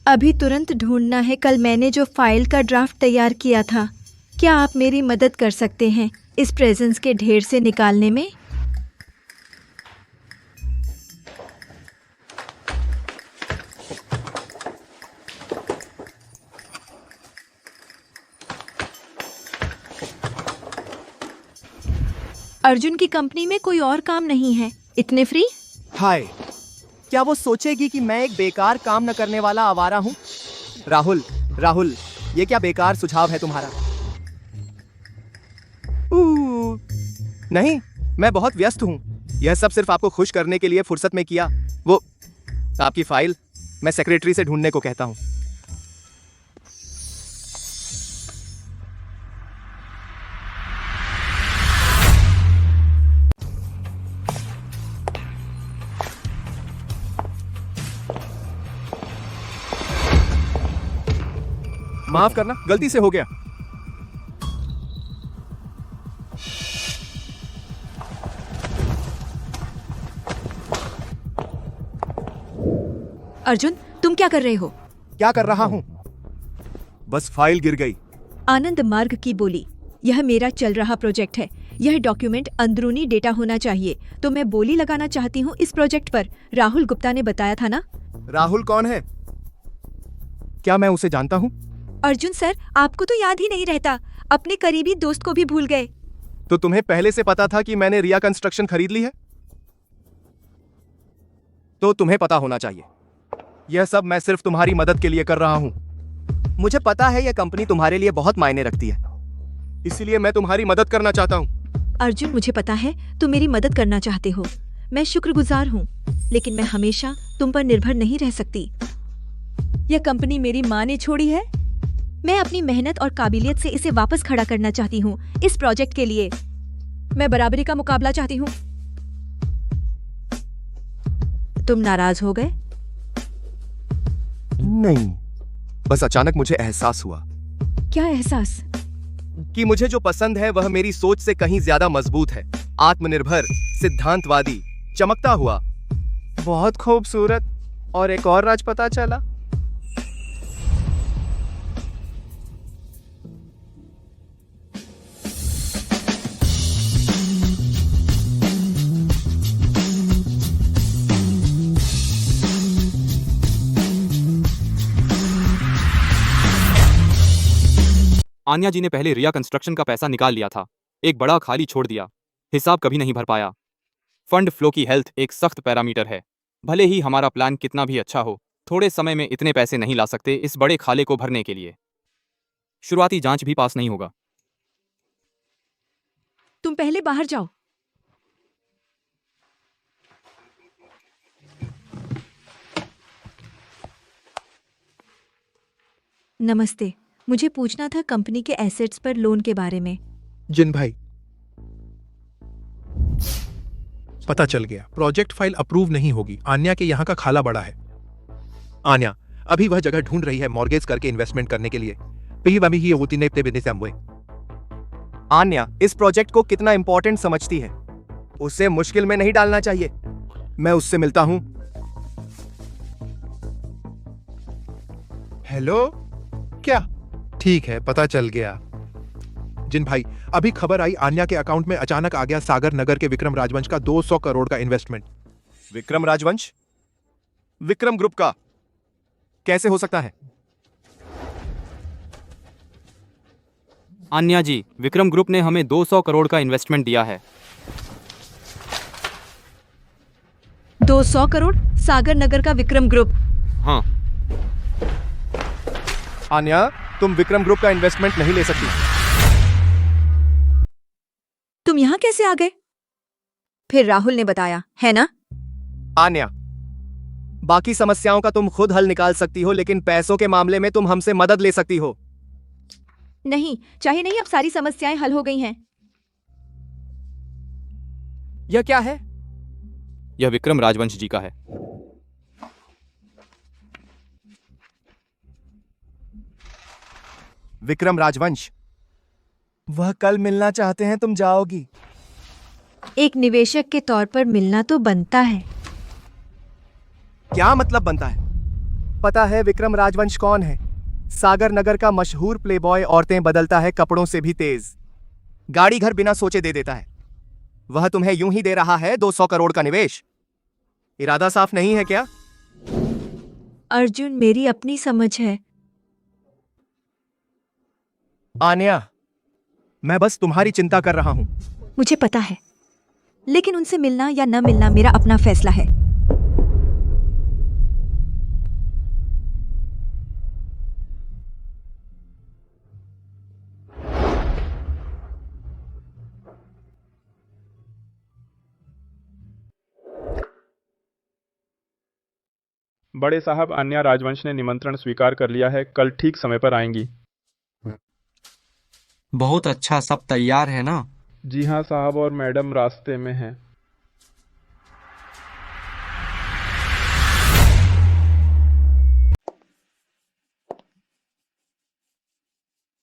अभी तुरंत ढूंढना है। कल मैंने जो फाइल का ड्राफ्ट तैयार किया था, क्या आप मेरी मदद कर सकते हैं इस प्रेजेंस के ढेर से निकालने में? अर्जुन की कंपनी में कोई और काम नहीं है, इतने फ्री?
हाय, क्या वो सोचेगी कि मैं एक बेकार काम न करने वाला आवारा हूं? राहुल, राहुल, ये क्या बेकार सुझाव है तुम्हारा? नहीं, मैं बहुत व्यस्त हूं। यह सब सिर्फ आपको खुश करने के लिए फुर्सत में किया। वो आपकी फाइल मैं सेक्रेटरी से ढूंढने को कहता हूं। माफ करना, गलती से हो गया।
अर्जुन, तुम क्या कर रहे हो?
क्या कर रहा हूं? बस फाइल गिर गई।
आनंद मार्ग की बोली, यह मेरा चल रहा प्रोजेक्ट है। यह डॉक्यूमेंट अंदरूनी डेटा होना चाहिए, तो मैं बोली लगाना चाहती हूँ इस प्रोजेक्ट पर। राहुल गुप्ता ने बताया था ना?
राहुल कौन है? क्या मैं उसे जानता हूँ?
अर्जुन सर, आपको तो याद ही नहीं रहता। अपने करीबी दोस्त को भी भूल गए।
तो तुम्हें पहले से पता था कि मैंने रिया कंस्ट्रक्शन खरीद ली है? तो तुम्हें पता होना चाहिए। यह सब मैं सिर्फ तुम्हारी मदद के लिए कर रहा हूं। मुझे पता है यह कंपनी तुम्हारे लिए बहुत मायने रखती है, इसलिए मैं तुम्हारी मदद करना चाहता हूं।
अर्जुन, मुझे पता है तुम मेरी मदद करना चाहते हो। मैं शुक्रगुजार हूँ, लेकिन मैं हमेशा तुम पर निर्भर नहीं रह सकती। यह कंपनी मेरी माँ ने छोड़ी है। मैं अपनी मेहनत और काबिलियत से इसे वापस खड़ा करना चाहती हूँ। इस प्रोजेक्ट के लिए मैं बराबरी का मुकाबला चाहती हूँ। तुम नाराज हो गए?
नहीं। बस अचानक मुझे एहसास हुआ
क्या एहसास?
कि मुझे जो पसंद है वह मेरी सोच से कहीं ज्यादा मजबूत है। आत्मनिर्भर, सिद्धांतवादी, चमकता हुआ। बहुत खूबसूरत। और एक और राज पता चला।
आन्या जी ने पहले रिया कंस्ट्रक्शन का पैसा निकाल लिया था, एक बड़ा खाली छोड़ दिया, हिसाब कभी नहीं भर पाया। फंड फ्लो की हेल्थ एक सख्त पैरामीटर है। भले ही हमारा प्लान कितना भी अच्छा हो, थोड़े समय में इतने पैसे नहीं ला सकते इस बड़े खाले को भरने के लिए। शुरुआती जांच भी पास नहीं होगा।
तुम पहले बाहर जाओ। नमस्ते, मुझे पूछना था कंपनी के एसेट्स पर लोन के बारे में।
जिन भाई, पता चल गया, प्रोजेक्ट फाइल अप्रूव नहीं होगी। आन्या के यहाँ का खाला बड़ा है। आन्या अभी वह जगह ढूंढ रही है मॉर्गेज करके इन्वेस्टमेंट करने के लिए।
आन्या इस प्रोजेक्ट को कितना इंपॉर्टेंट समझती है, उसे मुश्किल में नहीं डालना चाहिए। मैं उससे मिलता हूं।
हेलो, क्या? ठीक है, पता चल गया। जिन भाई, अभी खबर आई आन्या के अकाउंट में अचानक आ गया सागर नगर के विक्रम राजवंश का 200 करोड़ का इन्वेस्टमेंट।
विक्रम राजवंश? विक्रम ग्रुप का? कैसे हो सकता है?
आन्या जी, विक्रम ग्रुप ने हमें 200 करोड़ का इन्वेस्टमेंट दिया है।
200 करोड़? सागर नगर का विक्रम ग्रुप?
हाँ।
आन्या, तुम विक्रम ग्रुप का इन्वेस्टमेंट नहीं ले सकती।
तुम यहाँ कैसे आ गए? फिर राहुल ने बताया, है ना?
आन्या, बाकी समस्याओं का तुम खुद हल निकाल सकती हो, लेकिन पैसों के मामले में तुम हमसे मदद ले सकती हो।
नहीं, चाहिए नहीं, अब सारी समस्याएं हल हो गई हैं।
यह क्या है?
यह विक्रम राजवंश जी का है।
विक्रम राजवंश, वह कल मिलना चाहते हैं, तुम जाओगी?
एक निवेशक के तौर पर मिलना तो बनता है।
क्या मतलब बनता है? पता है विक्रम राजवंश कौन है? सागर नगर का मशहूर प्लेबॉय, औरतें बदलता है कपड़ों से भी तेज, गाड़ी घर बिना सोचे दे देता है। वह तुम्हें यूं ही दे रहा है 200 करोड़ का निवेश। इरादा साफ नहीं है क्या?
अर्जुन, मेरी अपनी समझ है।
आन्या, मैं बस तुम्हारी चिंता कर रहा हूं।
मुझे पता है, लेकिन उनसे मिलना या न मिलना मेरा अपना फैसला है।
बड़े साहब, आन्या राजवंश ने निमंत्रण स्वीकार कर लिया है, कल ठीक समय पर आएंगी।
बहुत अच्छा, सब तैयार है ना?
जी हाँ साहब, और मैडम रास्ते में हैं।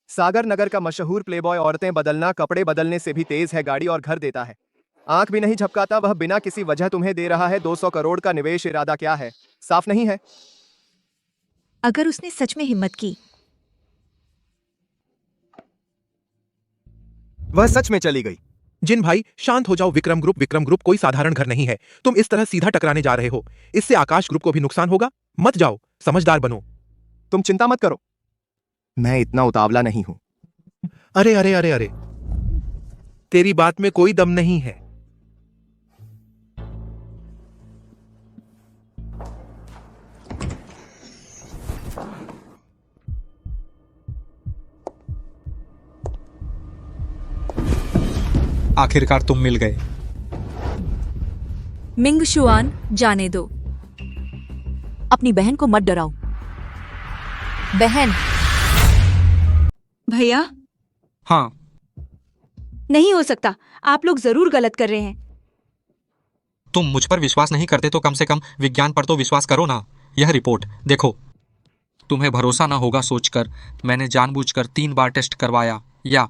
सागर नगर का मशहूर प्लेबॉय, औरतें बदलना कपड़े बदलने से भी तेज है, गाड़ी और घर देता है, आंख भी नहीं झपकाता। वह बिना किसी वजह तुम्हें दे रहा है 200 करोड़ का निवेश। इरादा क्या है? साफ नहीं है।
अगर उसने सच में हिम्मत की,
वह सच में चली गई।
जिन भाई, शांत हो जाओ। विक्रम ग्रुप कोई साधारण घर नहीं है। तुम इस तरह सीधा टकराने जा रहे हो, इससे आकाश ग्रुप को भी नुकसान होगा। मत जाओ, समझदार बनो।
तुम चिंता मत करो, मैं इतना उतावला नहीं हूं।
अरे अरे अरे अरे, तेरी बात में कोई दम नहीं है।
आखिरकार तुम मिल गए।
मिंग शुआन, जाने दो। अपनी बहन को मत डराओ।
बहन? भैया?
हाँ।
नहीं हो सकता, आप लोग जरूर गलत कर रहे हैं।
तुम मुझ पर विश्वास नहीं करते तो कम से कम विज्ञान पर तो विश्वास करो ना। यह रिपोर्ट देखो। तुम्हें भरोसा ना होगा सोचकर मैंने जानबूझकर 3 बार टेस्ट करवाया। या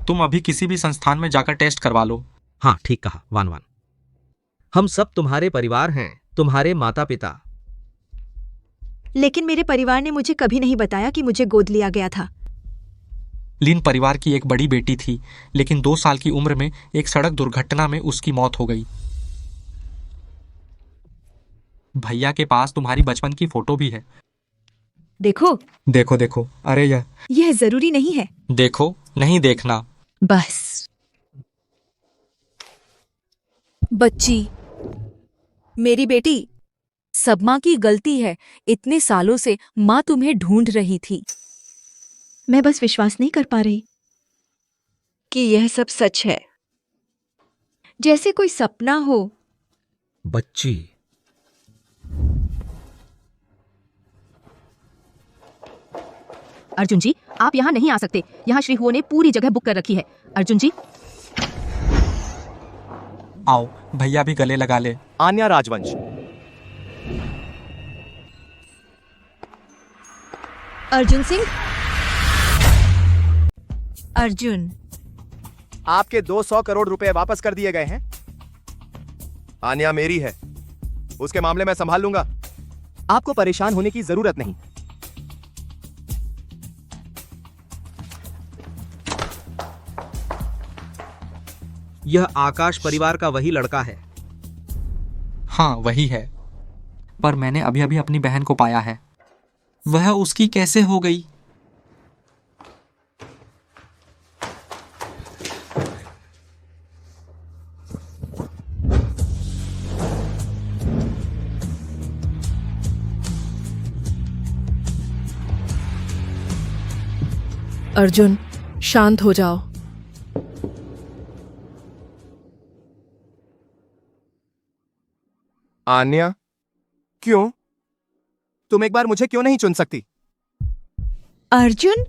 तुम अभी किसी भी संस्थान में जाकर टेस्ट करवा लो।
हाँ ठीक कहा वान वान। हम सब तुम्हारे परिवार हैं, तुम्हारे माता पिता।
लेकिन मेरे परिवार ने मुझे कभी नहीं बताया कि मुझे गोद लिया गया था।
लिन परिवार की एक बड़ी बेटी थी, लेकिन 2 साल की उम्र में एक सड़क दुर्घटना में उसकी मौत हो गई। भैया के पास तुम्हारी बचपन की फोटो भी है।
देखो
देखो देखो, अरे
यह जरूरी नहीं है।
देखो, नहीं देखना।
बस बच्ची, मेरी बेटी, सब माँ की गलती है। इतने सालों से माँ तुम्हें ढूंढ रही थी।
मैं बस विश्वास नहीं कर पा रही कि यह सब सच है, जैसे कोई सपना हो।
बच्ची,
अर्जुन जी, आप यहाँ नहीं आ सकते। यहाँ श्री हुओ ने पूरी जगह बुक कर रखी है। अर्जुन जी,
आओ भैया भी गले लगा ले।
आन्या राजवंश।
अर्जुन सिंह। अर्जुन,
आपके 200 करोड़ रुपए वापस कर दिए गए हैं। आन्या मेरी है, उसके मामले में संभाल लूंगा। आपको परेशान होने की जरूरत नहीं।
यह आकाश परिवार का वही लड़का है।
हाँ वही है, पर मैंने अभी अभी अपनी बहन को पाया है। वह उसकी कैसे हो गई?
अर्जुन, शांत हो जाओ।
आन्या, क्यों? तुम एक बार मुझे क्यों नहीं चुन सकती?
अर्जुन,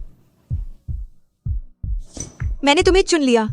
मैंने तुम्हें चुन लिया।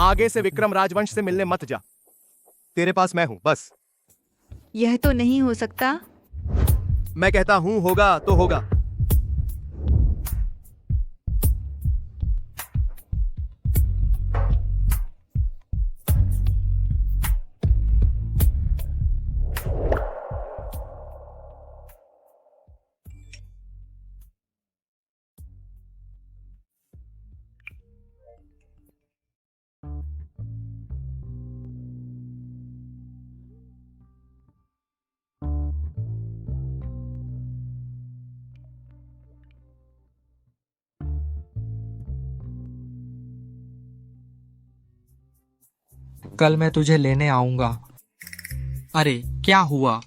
आगे से विक्रम राजवंश से मिलने मत जा। तेरे पास मैं हूं, बस।
यह तो नहीं हो सकता।
मैं कहता हूं होगा तो होगा।
कल मैं तुझे लेने आऊंगा। अरे क्या हुआ?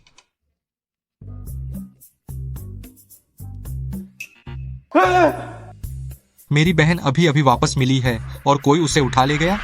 मेरी बहन अभी अभी वापस मिली है और कोई उसे उठा ले गया।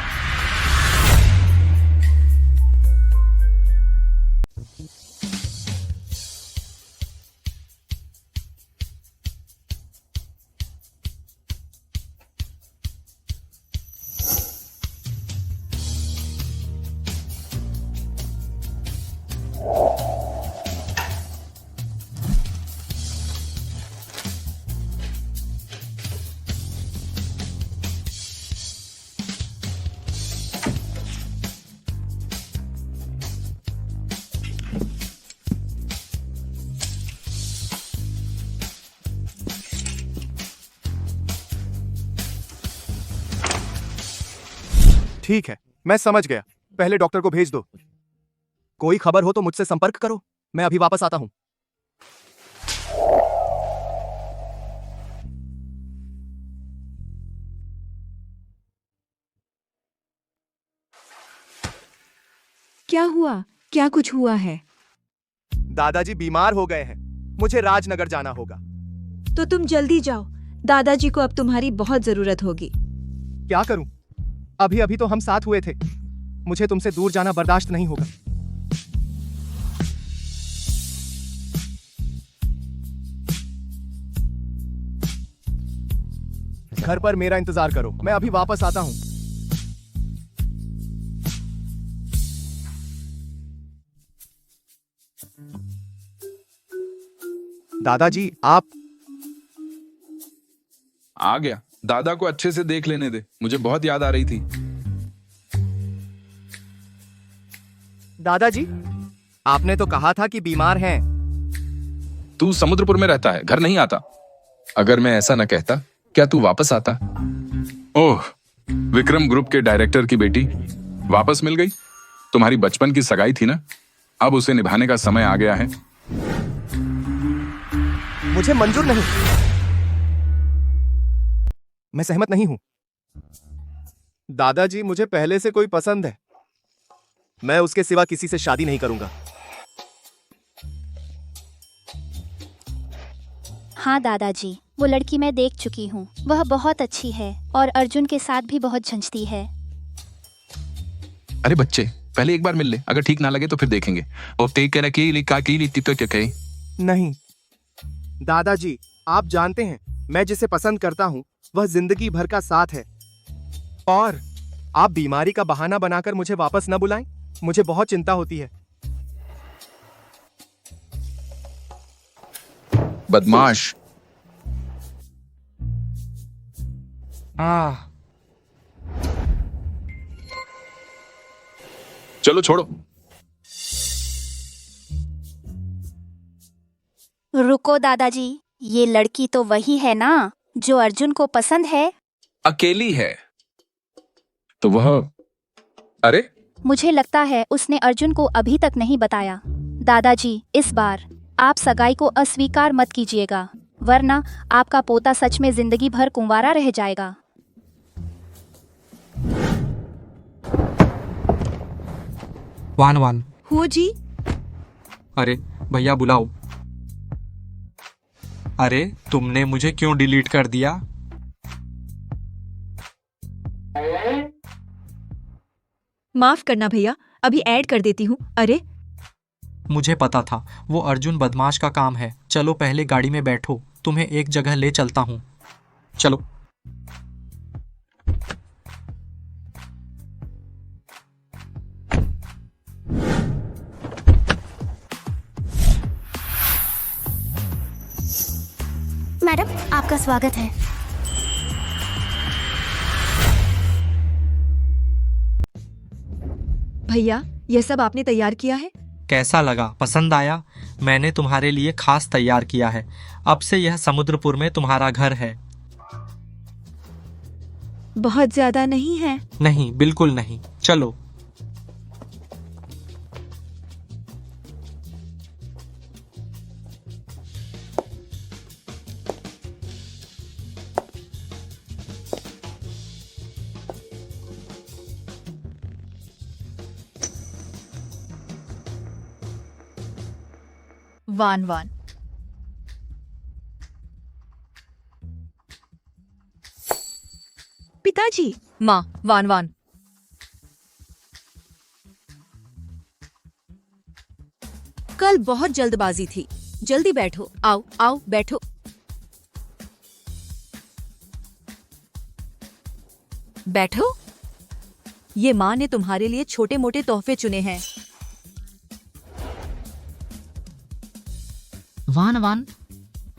ठीक है, मैं समझ गया। पहले डॉक्टर को भेज दो। कोई खबर हो तो मुझसे संपर्क करो। मैं अभी वापस आता हूं।
क्या हुआ? क्या कुछ हुआ है?
दादाजी बीमार हो गए हैं। मुझे राजनगर जाना होगा।
तो तुम जल्दी जाओ। दादाजी को अब तुम्हारी बहुत जरूरत होगी।
क्या करूं? अभी अभी तो हम साथ हुए थे। मुझे तुमसे दूर जाना बर्दाश्त नहीं होगा। घर पर मेरा इंतजार करो, मैं अभी वापस आता हूं। दादाजी आप
आ गया। दादा को अच्छे से देख लेने दे, मुझे बहुत याद आ रही थी।
दादाजी, आपने तो कहा था कि बीमार हैं।
तू समुद्रपुर में रहता है, घर नहीं आता। अगर मैं ऐसा न कहता, क्या तू वापस आता? ओह, विक्रम ग्रुप के डायरेक्टर की बेटी वापस मिल गई। तुम्हारी बचपन की सगाई थी ना, अब उसे निभाने का समय आ गया है।
मुझे मंजूर नहीं। मैं सहमत नहीं हूं। दादाजी, मुझे पहले से कोई पसंद है। मैं उसके सिवा किसी से शादी नहीं करूंगा।
हाँ दादाजी, वो लड़की मैं देख चुकी हूँ। वह बहुत अच्छी है और अर्जुन के साथ भी बहुत झंझती है।
अरे बच्चे, पहले एक बार मिल ले, अगर ठीक ना लगे तो फिर देखेंगे।
नहीं दादाजी, आप जानते हैं मैं जिसे पसंद करता हूं वह जिंदगी भर का साथ है। और आप बीमारी का बहाना बनाकर मुझे वापस न बुलाएं, मुझे बहुत चिंता होती है।
बदमाश। चलो छोड़ो।
रुको दादाजी, ये लड़की तो वही है ना जो अर्जुन को पसंद है?
अकेली है तो वह, अरे
मुझे लगता है उसने अर्जुन को अभी तक नहीं बताया। दादाजी, इस बार आप सगाई को अस्वीकार मत कीजिएगा, वरना आपका पोता सच में जिंदगी भर कुंवारा रह जाएगा।
वान वान।
हो जी।
अरे भैया बुलाओ। अरे तुमने मुझे क्यों डिलीट कर दिया?
माफ करना भैया, अभी ऐड कर देती हूँ। अरे
मुझे पता था वो अर्जुन बदमाश का काम है। चलो पहले गाड़ी में बैठो, तुम्हें एक जगह ले चलता हूँ। चलो।
मैडम, आपका स्वागत है।
भैया, यह सब आपने तैयार किया है?
कैसा लगा? पसंद आया? मैंने तुम्हारे लिए खास तैयार किया है। अब से यह समुद्रपुर में तुम्हारा घर है।
बहुत ज्यादा नहीं है?
नहीं, बिल्कुल नहीं। चलो।
वान वान।
पिताजी।
माँ, वान वान। कल बहुत जल्दबाजी थी। जल्दी बैठो। आओ आओ बैठो। बैठो। ये माँ ने तुम्हारे लिए छोटे मोटे तोहफे चुने हैं।
वान वान,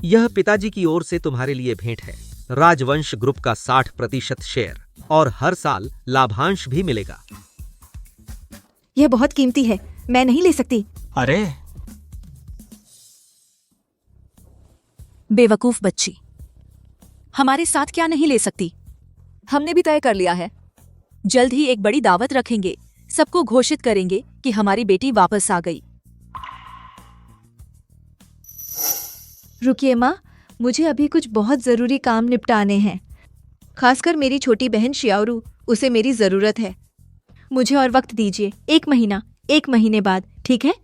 यह पिताजी की ओर से तुम्हारे लिए भेंट है। राजवंश ग्रुप का 60% शेयर और हर साल लाभांश भी मिलेगा।
यह बहुत कीमती है, मैं नहीं ले सकती।
अरे
बेवकूफ बच्ची, हमारे साथ क्या नहीं ले सकती? हमने भी तय कर लिया है। जल्द ही एक बड़ी दावत रखेंगे, सबको घोषित करेंगे कि हमारी बेटी वापस आ गई।
रुकिए माँ, मुझे अभी कुछ बहुत जरूरी काम निपटाने हैं। खासकर मेरी छोटी बहन शियारू, उसे मेरी जरूरत है। मुझे और वक्त दीजिए, 1 महीना। 1 महीने बाद, ठीक है?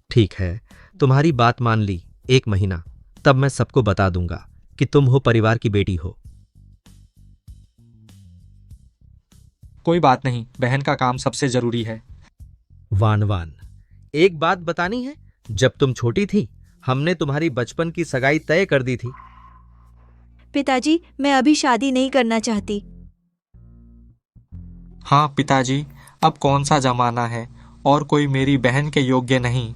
ठीक है, तुम्हारी बात मान ली। 1 महीना, तब मैं सबको बता दूंगा कि तुम हो परिवार की बेटी हो।
कोई बात नहीं, बहन का काम सबसे जरूरी है।
वान वान, एक बात बतानी है। जब तुम छोटी थी, हमने तुम्हारी बचपन की सगाई तय कर दी थी।
पिताजी, मैं अभी शादी नहीं करना चाहती।
हाँ पिताजी, अब कौन सा जमाना है, और कोई मेरी बहन के योग्य नहीं।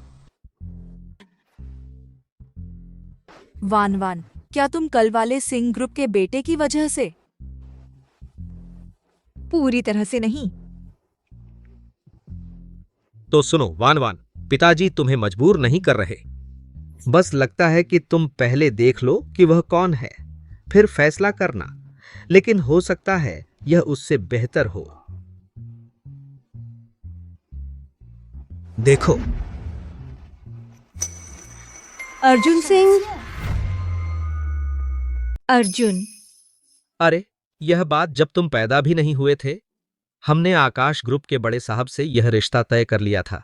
वान वान, क्या तुम कल वाले सिंह ग्रुप के बेटे की वजह से?
पूरी तरह से नहीं।
तो सुनो वान वान, पिताजी तुम्हें मजबूर नहीं कर रहे। बस लगता है कि तुम पहले देख लो कि वह कौन है, फिर फैसला करना। लेकिन हो सकता है यह उससे बेहतर हो। देखो,
अर्जुन सिंह। अर्जुन।
अरे, यह बात जब तुम पैदा भी नहीं हुए थे। हमने आकाश ग्रुप के बड़े साहब से यह रिश्ता तय कर लिया था,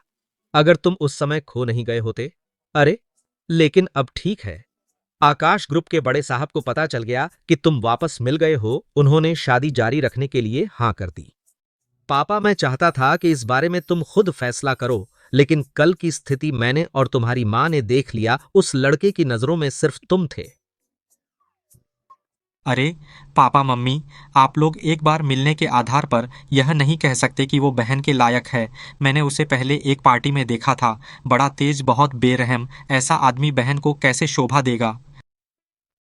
अगर तुम उस समय खो नहीं गए होते। अरे, लेकिन अब ठीक है। आकाश ग्रुप के बड़े साहब को पता चल गया कि तुम वापस मिल गए हो। उन्होंने शादी जारी रखने के लिए हाँ कर दी। पापा, मैं चाहता था कि इस बारे में तुम खुद फैसला करो, लेकिन कल की स्थिति मैंने और तुम्हारी मां ने देख लिया। उस लड़के की नजरों में सिर्फ तुम थे।
अरे पापा मम्मी, आप लोग एक बार मिलने के आधार पर यह नहीं कह सकते कि वो बहन के लायक है। मैंने उसे पहले एक पार्टी में देखा था, बड़ा तेज, बहुत बेरहम। ऐसा आदमी बहन को कैसे शोभा देगा?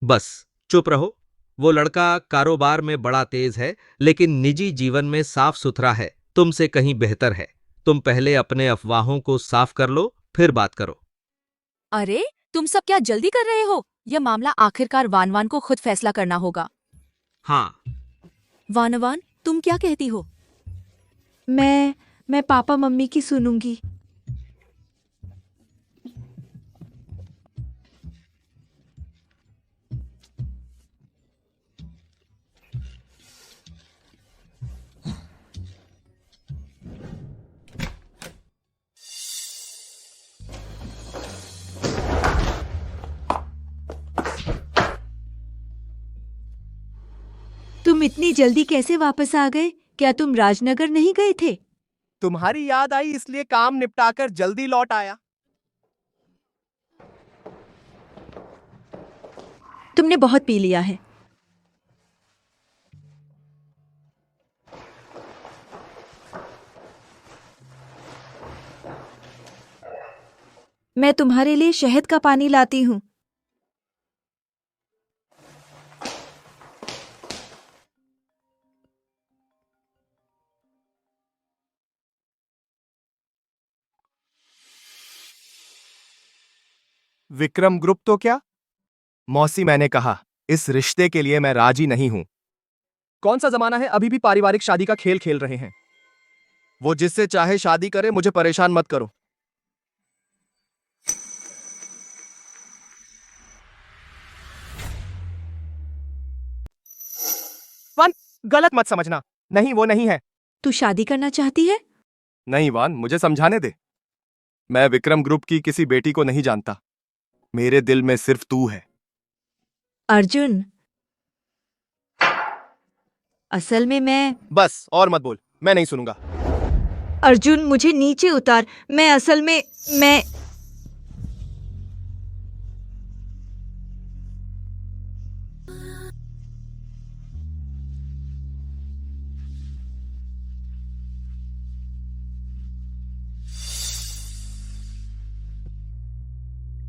बस चुप रहो। वो लड़का कारोबार में बड़ा तेज है, लेकिन निजी जीवन में साफ सुथरा है। तुमसे कहीं बेहतर है। तुम पहले अपने अफवाहों को साफ कर लो, फिर बात करो।
अरे, तुम सब क्या जल्दी कर रहे हो? यह मामला आखिरकार वान वान को खुद फैसला करना होगा।
हाँ।
वान वान, तुम क्या कहती हो?
मैं पापा मम्मी की सुनूंगी। तुम इतनी जल्दी कैसे वापस आ गए? क्या तुम राजनगर नहीं गए थे?
तुम्हारी याद आई इसलिए काम निपटाकर जल्दी लौट आया।
तुमने बहुत पी लिया है। मैं तुम्हारे लिए शहद का पानी लाती हूँ।
विक्रम ग्रुप तो क्या? मौसी, मैंने कहा इस रिश्ते के लिए मैं राजी नहीं हूं। कौन सा जमाना है, अभी भी पारिवारिक शादी का खेल खेल रहे हैं। वो जिससे चाहे शादी करे, मुझे परेशान मत करो। वान, गलत मत समझना। नहीं, वो नहीं है।
तू शादी करना चाहती है?
नहीं वान, मुझे समझाने दे। मैं विक्रम ग्रुप की किसी बेटी को नहीं जानता। मेरे दिल में सिर्फ तू है।
अर्जुन, असल में मैं...
बस और मत बोल, मैं नहीं सुनूंगा।
अर्जुन, मुझे नीचे उतार। मैं असल में मैं...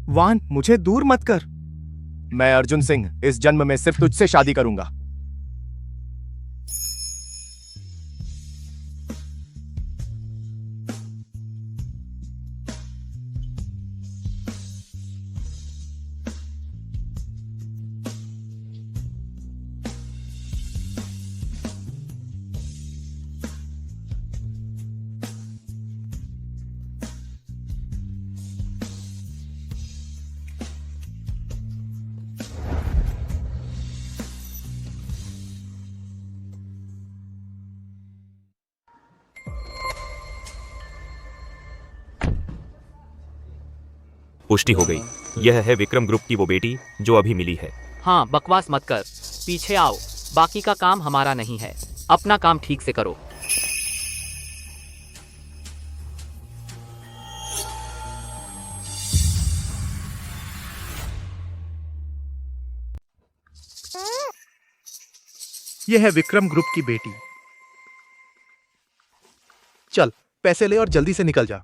वान, मुझे दूर मत कर। मैं अर्जुन सिंह इस जन्म में सिर्फ तुझसे शादी करूंगा।
पुष्टि हो गई। यह है विक्रम ग्रुप की वो बेटी जो अभी मिली है।
हाँ, बकवास मत कर, पीछे आओ। बाकी का काम हमारा नहीं है, अपना काम ठीक से करो।
यह है विक्रम ग्रुप की बेटी। चल पैसे ले और जल्दी से निकल जा।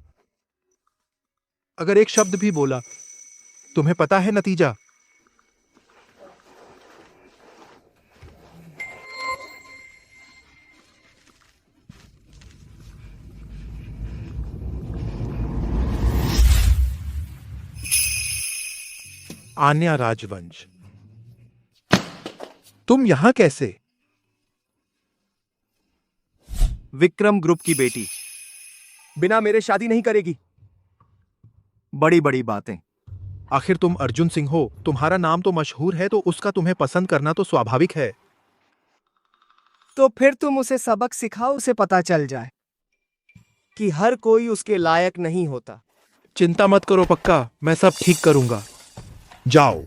अगर एक शब्द भी बोला, तुम्हें पता है नतीजा। आन्या राजवंश, तुम यहां कैसे?
विक्रम ग्रुप की बेटी बिना मेरे शादी नहीं करेगी। बड़ी बड़ी बातें।
आखिर तुम अर्जुन सिंह हो, तुम्हारा नाम तो मशहूर है, तो उसका तुम्हें पसंद करना तो स्वाभाविक है।
तो फिर तुम उसे सबक सिखाओ, उसे पता चल जाए कि हर कोई उसके लायक नहीं होता।
चिंता मत करो पक्का, मैं सब ठीक करूंगा। जाओ।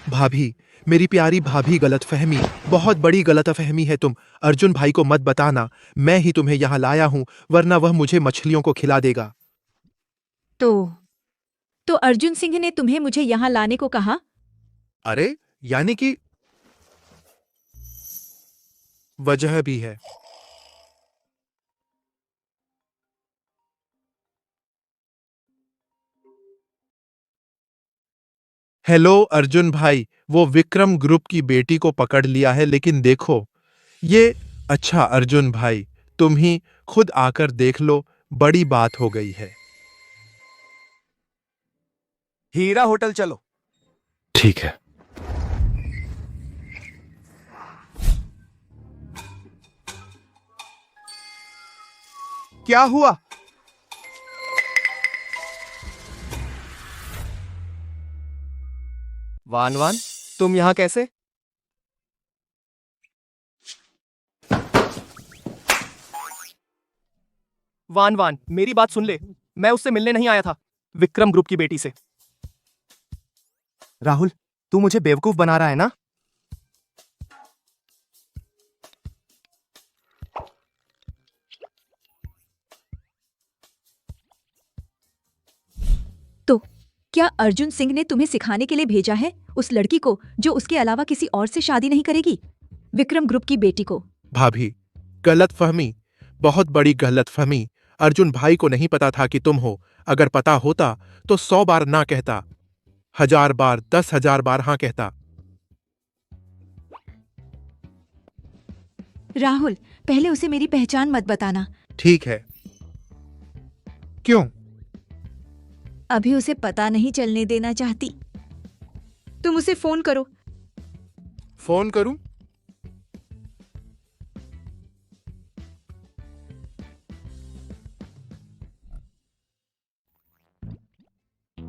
भाभी, मेरी प्यारी भाभी, गलतफहमी, बहुत बड़ी गलतफहमी है। तुम अर्जुन भाई को मत बताना, मैं ही तुम्हें यहां लाया हूं, वरना वह मुझे मछलियों को खिला देगा।
तो अर्जुन सिंह ने तुम्हें मुझे यहां लाने को कहा?
अरे यानी कि वजह भी है। हेलो अर्जुन भाई, वो विक्रम ग्रुप की बेटी को पकड़ लिया है, लेकिन देखो ये। अच्छा अर्जुन भाई, तुम ही खुद आकर देख लो, बड़ी बात हो गई है।
हीरा होटल चलो।
ठीक है।
क्या हुआ? वान वान, तुम यहां कैसे? वान वान, मेरी बात सुन ले, मैं उससे मिलने नहीं आया था, विक्रम ग्रुप की बेटी से। राहुल, तू मुझे बेवकूफ बना रहा है ना?
तो क्या अर्जुन सिंह ने तुम्हें सिखाने के लिए भेजा है उस लड़की को जो उसके अलावा किसी और से शादी नहीं करेगी, विक्रम ग्रुप की बेटी को?
भाभी, गलतफहमी, बहुत बड़ी गलतफहमी। अर्जुन भाई को नहीं पता था कि तुम हो। अगर पता होता तो 100 बार ना कहता, 1000 बार, 10,000 बार हाँ कहता।
राहुल, पहले उसे मेरी पहचान मत बताना।
ठीक है। क्यों?
अभी उसे पता नहीं चलने देना चाहती। तुम उसे फोन करो।
फोन करूं?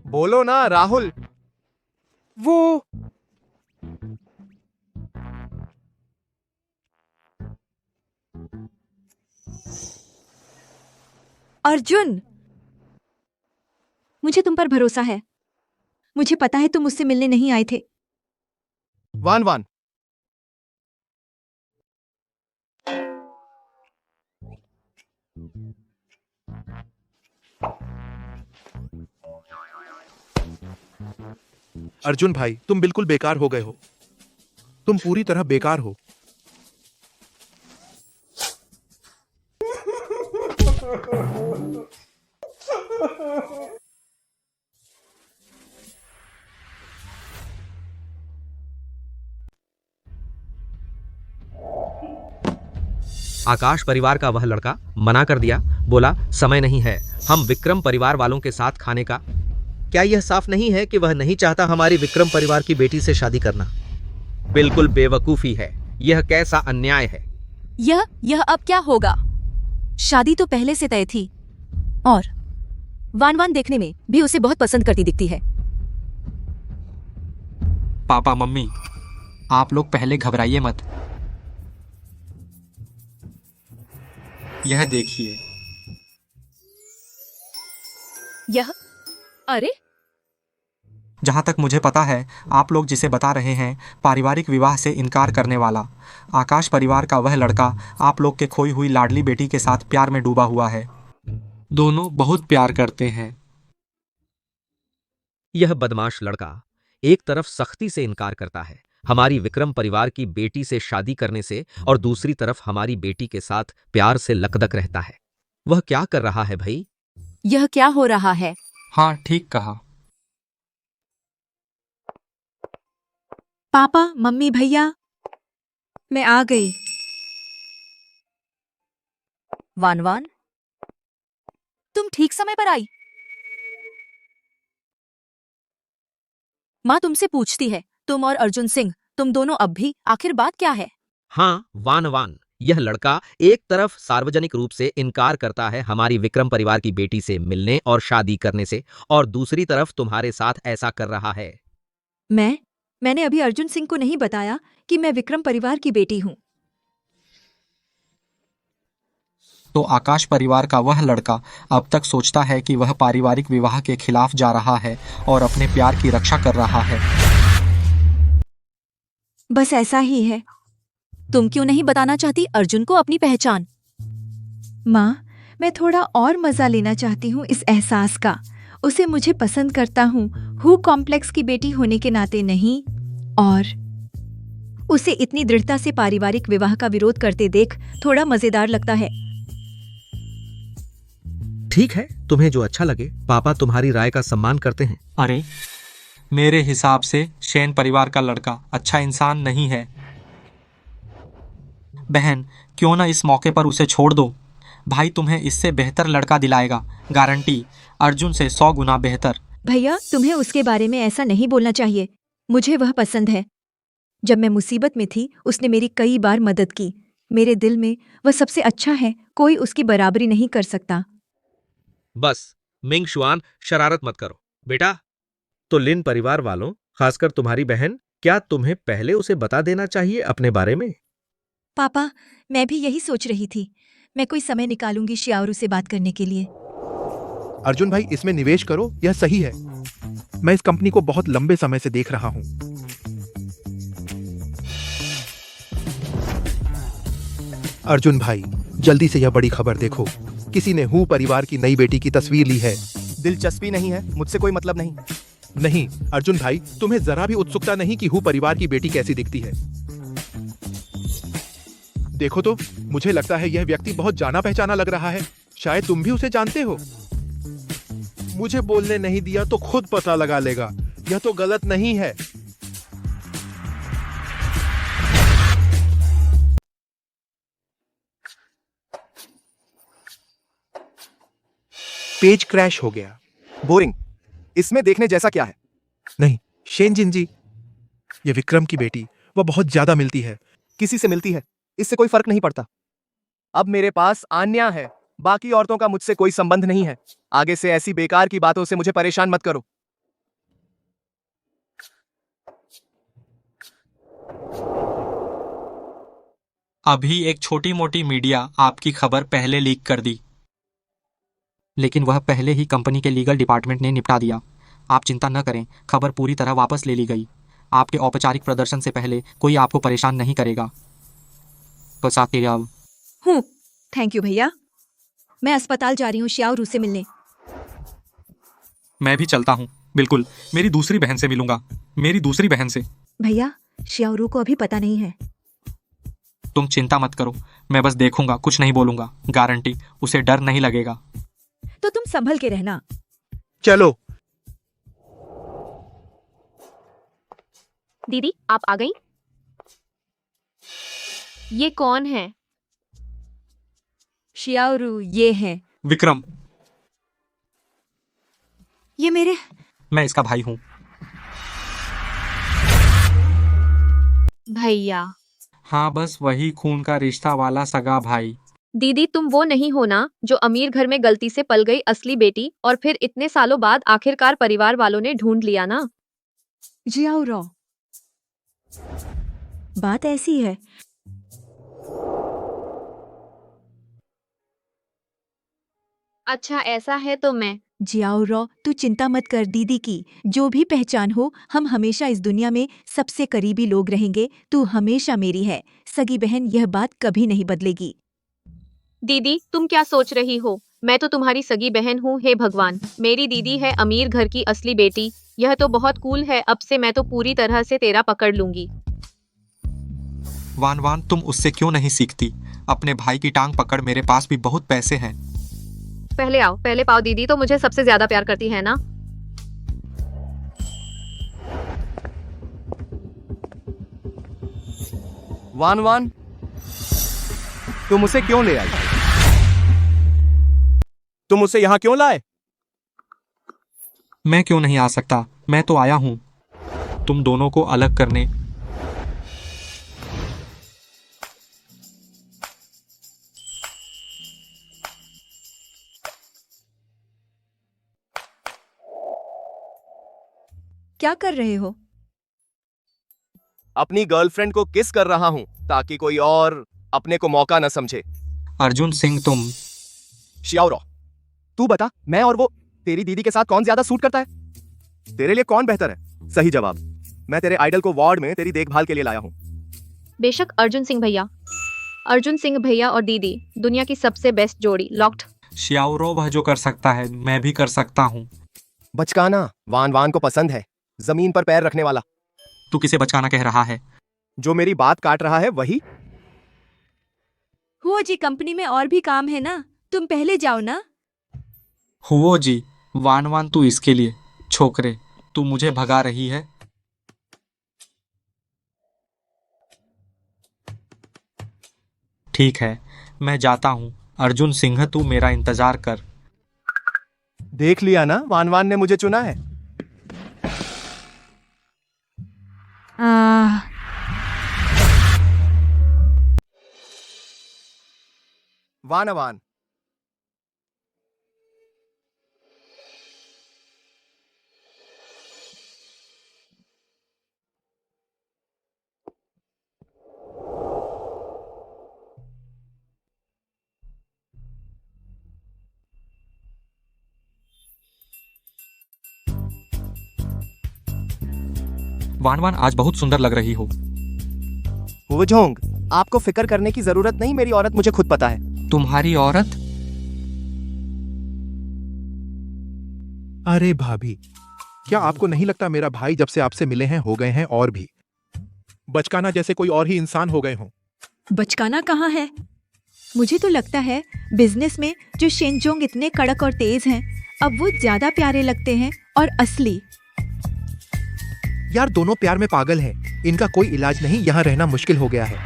बोलो ना राहुल। वो
अर्जुन, मुझे तुम पर भरोसा है। मुझे पता है तुम मुझसे मिलने नहीं आए थे।
वान वान,
अर्जुन भाई, तुम बिल्कुल बेकार हो गए हो। तुम पूरी तरह बेकार हो।
आकाश परिवार का वह लड़का मना कर दिया, बोला समय नहीं है हम विक्रम परिवार वालों के साथ खाने का। क्या यह साफ नहीं है कि वह नहीं चाहता हमारी विक्रम परिवार की बेटी से शादी करना? बिल्कुल बेवकूफी है। यह कैसा अन्याय है।
यह अब क्या होगा? शादी तो पहले से तय थी, और वान वान देखने में भी उसे बहुत पसंद करती दिखती है।
पापा मम्मी, आप लोग पहले घबराइए मत। यह देखिए।
यह अरे
जहाँ तक मुझे पता है, आप लोग जिसे बता रहे हैं, पारिवारिक विवाह से इनकार करने वाला आकाश परिवार का वह लड़का आप लोग के खोई हुई लाडली बेटी के साथ प्यार में डूबा हुआ है। दोनों बहुत प्यार करते हैं।
यह बदमाश लड़का एक तरफ सख्ती से इनकार करता है हमारी विक्रम परिवार की बेटी से शादी करने से, और दूसरी तरफ हमारी बेटी के साथ प्यार से लकदक रहता है। वह क्या कर रहा है भाई?
यह क्या हो रहा है?
हाँ, ठीक कहा।
पापा, मम्मी, भैया, मैं आ गई।
वान वान, तुम ठीक समय पर आई। माँ तुमसे पूछती है, तुम और अर्जुन सिंह, तुम दोनों अब भी, आखिर बात क्या है?
हाँ, वान, यह लड़का एक तरफ सार्वजनिक रूप से इनकार करता है हमारी विक्रम परिवार की बेटी से मिलने और शादी करने से, और दूसरी तरफ तुम्हारे साथ ऐसा कर रहा है।
मैंने अभी अर्जुन सिंह को नहीं बताया कि मैं विक्रम परिवार की बेटी हूँ।
तो आकाश परिवार का वह लड़का अब तक सोचता है कि वह पारिवारिक विवाह के खिलाफ जा रहा है और अपने प्यार की रक्षा कर रहा है।
बस ऐसा ही है।
तुम क्यों नहीं बताना चाहती अर्जुन को अपनी पहचान?
माँ, मैं थोड़ा और मजा लेना चाहती हूँ इस एहसास का। उसे मुझे पसंद करता हूँ कॉम्प्लेक्स की बेटी होने के नाते नहीं, और उसे इतनी दृढ़ता से पारिवारिक विवाह का विरोध करते देख थोड़ा मजेदार लगता है।
ठीक है, तुम्हें जो अच्छा लगे। पापा तुम्हारी राय का सम्मान करते हैं।
अरे, मेरे हिसाब से शैन परिवार का लड़का अच्छा इंसान नहीं है। बहन, क्यों ना इस मौके पर उसे छोड़ दो। भाई तुम्हें इससे बेहतर लड़का दिलाएगा, गारंटी। अर्जुन से 100 गुना बेहतर।
भैया, तुम्हें उसके बारे में ऐसा नहीं बोलना चाहिए। मुझे वह पसंद है। जब मैं मुसीबत में थी, उसने मेरी कई बार मदद की। मेरे दिल में वह सबसे अच्छा है, कोई उसकी बराबरी नहीं कर सकता।
बस मिंग शुआन, शरारत मत करो बेटा। तो लिन परिवार वालों, खासकर तुम्हारी बहन, क्या तुम्हें पहले उसे बता देना चाहिए अपने बारे में?
पापा, मैं भी यही सोच रही थी। मैं कोई समय निकालूंगी शियारू से बात करने के लिए।
अर्जुन भाई, इसमें निवेश करो, यह सही है। मैं इस कंपनी को बहुत लंबे समय से देख रहा हूं। अर्जुन भाई, जल्दी से यह बड़ी खबर देखो। किसी ने हू परिवार की नई बेटी की तस्वीर ली है।
दिलचस्पी नहीं है, मुझसे कोई मतलब नहीं।
नहीं अर्जुन भाई, तुम्हें जरा भी उत्सुकता नहीं कि हू परिवार की बेटी कैसी दिखती है। देखो तो, मुझे लगता है यह व्यक्ति बहुत जाना पहचाना लग रहा है। शायद तुम भी उसे जानते हो। मुझे बोलने नहीं दिया तो खुद पता लगा लेगा। यह तो गलत नहीं है।
पेज क्रैश हो गया। बोरिंग। इसमें देखने जैसा क्या है?
नहीं, शेनजिन जी, ये विक्रम की बेटी, वह बहुत ज्यादा मिलती है।
किसी से मिलती है, इससे कोई फर्क नहीं पड़ता। अब मेरे पास आन्या है। बाकी औरतों का मुझसे कोई संबंध नहीं है। आगे से ऐसी बेकार की बातों से मुझे परेशान मत करो।
अभी एक छोटी मोटी मीडिया आपकी खबर पहले लीक कर दी, लेकिन वह पहले ही कंपनी के लीगल डिपार्टमेंट ने निपटा दिया। आप चिंता न करें, खबर पूरी तरह वापस ले ली गई। आपके औपचारिक प्रदर्शन से पहले कोई आपको परेशान नहीं करेगा। बस आते जाओ।
हूँ, थैंक यू भैया। मैं अस्पताल जा रही हूँ शियारू से मिलने।
मैं भी चलता हूँ। बिल्कुल, मेरी दूसरी बहन से मिलूंगा। मेरी दूसरी बहन से।
भैया, शियारू को अभी पता नहीं है।
तुम चिंता मत करो, मैं बस देखूंगा, कुछ नहीं बोलूंगा। गारंटी, उसे डर नहीं लगेगा।
तो तुम संभल के रहना।
चलो।
दीदी, आप आ गई? ये कौन है?
शियारू, ये है
विक्रम।
ये मेरे।
मैं इसका भाई हूँ।
भैया।
हाँ, बस वही खून का रिश्ता वाला सगा भाई।
दीदी, तुम वो नहीं हो ना जो अमीर घर में गलती से पल गई असली बेटी, और फिर इतने सालों बाद आखिरकार परिवार वालों ने ढूंढ लिया ना?
जियाओ रो। बात ऐसी है।
अच्छा ऐसा है तो मैं
जियाओ रो, तू चिंता मत कर दीदी की। जो भी पहचान हो, हम हमेशा इस दुनिया में सबसे करीबी लोग रहेंगे। तू हमेशा मेरी है, सगी बहन, यह बात कभी नहीं बदलेगी।
दीदी तुम क्या सोच रही हो? मैं तो तुम्हारी सगी बहन हूँ। हे भगवान, मेरी दीदी है अमीर घर की असली बेटी। यह तो बहुत कूल है। अब से मैं तो पूरी तरह से तेरा पकड़ लूंगी।
वान वान, तुम उससे क्यों नहीं सीखती? अपने भाई की टांग पकड़, मेरे पास भी बहुत पैसे हैं।
पहले आओ, पहले पाओ। दीदी तो मुझे सबसे ज्यादा प्यार करती है ना।
वान वान, तुम उसे क्यों ले आई? तुम उसे यहां क्यों लाए?
मैं क्यों नहीं आ सकता? मैं तो आया हूं तुम दोनों को अलग करने।
क्या कर रहे हो?
अपनी गर्लफ्रेंड को किस कर रहा हूं ताकि कोई और अपने को मौका न समझे।
अर्जुन सिंह, तुम
शियाओरो, तू बता, मैं और वो तेरी दीदी के साथ कौन ज्यादा सूट करता है? तेरे लिए कौन बेहतर है? सही जवाब। मैं तेरे आइडल को वार्ड में तेरी देखभाल के लिए लाया हूं।
बेशक अर्जुन सिंह भैया। अर्जुन सिंह भैया और दीदी दुनिया की सबसे बेस्ट जोड़ी। लॉक्ड।
शियाओरो वह जो कर सकता है मैं भी कर सकता हूं।
बचकाना वान वान को पसंद है, जमीन पर पैर रखने वाला।
तू किसे बचकाना कह रहा है?
जो मेरी बात काट रहा है वही।
हुओ जी, कंपनी में और भी काम है ना, तुम पहले जाओ ना।
हुओ जी, वान वान तू इसके लिए। छोकरे, तू मुझे भगा रही है? ठीक है, मैं जाता हूं। अर्जुन सिंह, तू मेरा इंतजार कर।
देख लिया ना, वान वान ने मुझे चुना है। वान वान,
वान वान, आज बहुत सुंदर लग रही हो।
हुजोंग, आपको फिक्र करने की जरूरत नहीं, मेरी औरत मुझे खुद पता है।
तुम्हारी औरत?
अरे भाभी, क्या आपको नहीं लगता मेरा भाई जब से आपसे मिले हैं हो गए हैं और भी बचकाना जैसे कोई और ही इंसान हो गए हों?
बचकाना कहाँ है? मुझे तो लगता है बिजनेस में जो शेनजोंग इतने कड़क और तेज हैं, अब वो ज्यादा प्यारे लगते हैं और असली।
यार, दोनों प्यार में पागल हैं। इनका कोई इलाज नहीं, यहाँ रहना मुश्किल हो गया है।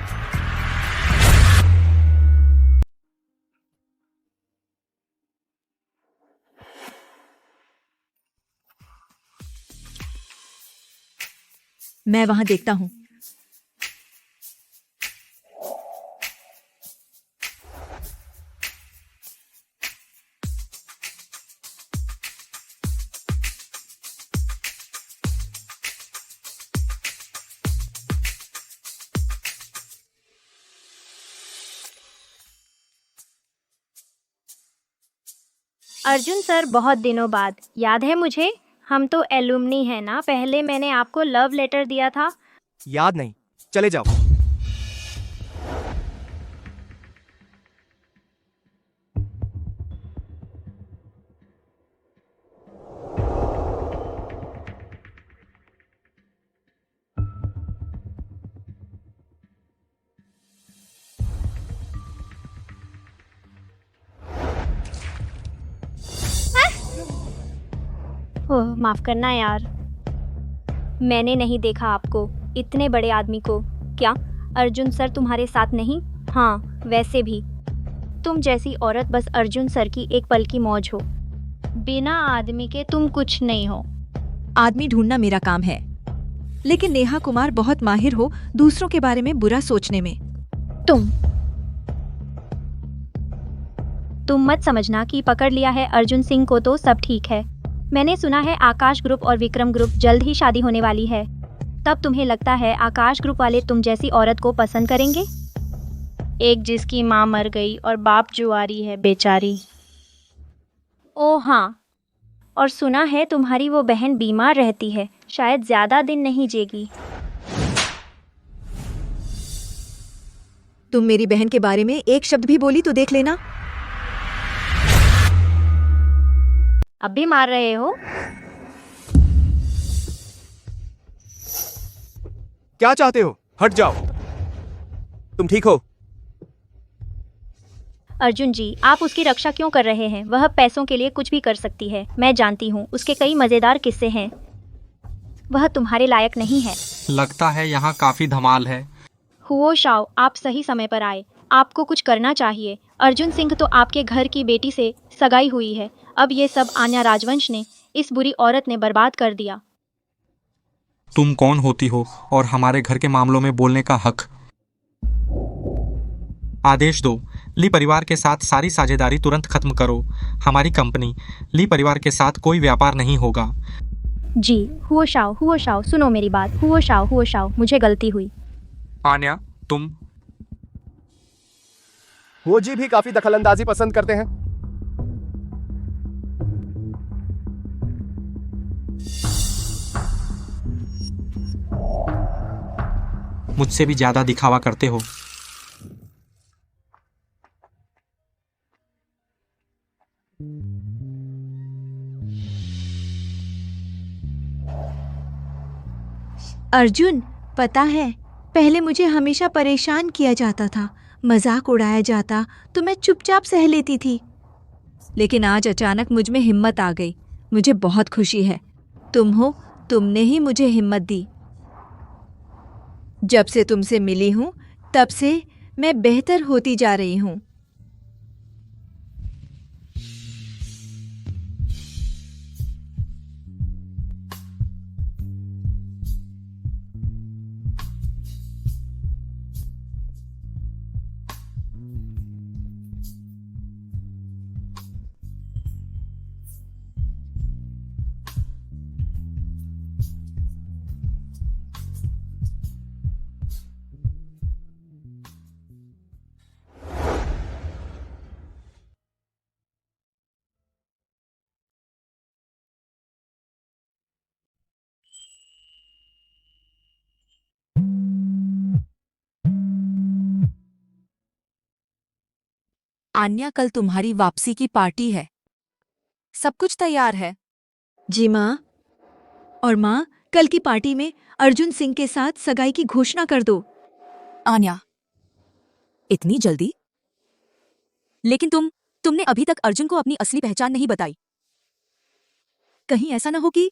मैं वहां देखता हूं।
अर्जुन सर, बहुत दिनों बाद। याद है मुझे? हम तो एलुमनी है ना। पहले मैंने आपको लव लेटर दिया था।
याद नहीं, चले जाओ।
ओह, माफ करना यार, मैंने नहीं देखा आपको, इतने बड़े आदमी को। क्या अर्जुन सर तुम्हारे साथ नहीं? हाँ, वैसे भी तुम जैसी औरत बस अर्जुन सर की एक पल की मौज हो। बिना आदमी के तुम कुछ नहीं हो।
आदमी ढूंढना मेरा काम है, लेकिन नेहा कुमार बहुत माहिर हो दूसरों के बारे में बुरा सोचने में।
तुम मत समझना कि पकड़ लिया है अर्जुन सिंह को तो सब ठीक है। मैंने सुना है आकाश ग्रुप और विक्रम ग्रुप जल्द ही शादी होने वाली है। तब तुम्हें लगता है आकाश ग्रुप वाले तुम जैसी औरत को पसंद करेंगे? एक जिसकी माँ मर गई और बाप जुआरी है बेचारी। ओह हाँ, और सुना है तुम्हारी वो बहन बीमार रहती है, शायद ज्यादा दिन नहीं जेगी।
तुम मेरी बहन के बारे में एक शब्द भी बोली तो देख लेना।
अब भी मार रहे हो?
क्या चाहते हो? हट जाओ। तुम ठीक हो?
अर्जुन जी, आप उसकी रक्षा क्यों कर रहे हैं? वह पैसों के लिए कुछ भी कर सकती है। मैं जानती हूँ, उसके कई मजेदार किस्से हैं। वह तुम्हारे लायक नहीं है।
लगता है यहाँ काफी धमाल है।
हुओ शाओ, आप सही समय पर आए। आपको कुछ करना चाहिए। अर्जुन सिंह तो आपके घर की बेटी से सगाई हुई है। अब ये सब आन्या राजवंश ने, इस बुरी औरत ने बर्बाद कर दिया।
तुम कौन होती हो और हमारे घर के मामलों में बोलने का हक? आदेश दो, ली परिवार के साथ सारी साझेदारी तुरंत खत्म करो। हमारी कंपनी ली परिवार के साथ कोई व्यापार नहीं होगा।
जी, हुओ शाओ, सुनो मेरी बात। हुओ शाओ, मुझे गलती हुई।
आन्या, तुम
वो जी भी काफी दखलंदाजी पसंद करते हैं।
मुझसे भी ज्यादा दिखावा करते हो।
अर्जुन, पता है, पहले मुझे हमेशा परेशान किया जाता था, मजाक उड़ाया जाता तो मैं चुपचाप सह लेती थी। लेकिन आज अचानक मुझ में हिम्मत आ गई। मुझे बहुत खुशी है। तुम हो, तुमने ही मुझे हिम्मत दी। जब से तुमसे मिली हूँ तब से मैं बेहतर होती जा रही हूँ।
आन्या, कल तुम्हारी वापसी की पार्टी है। सब कुछ तैयार है?
जी माँ। और माँ, कल की पार्टी में अर्जुन सिंह के साथ सगाई की घोषणा कर दो।
आन्या, इतनी जल्दी? लेकिन तुमने अभी तक अर्जुन को अपनी असली पहचान नहीं बताई। कहीं ऐसा ना हो कि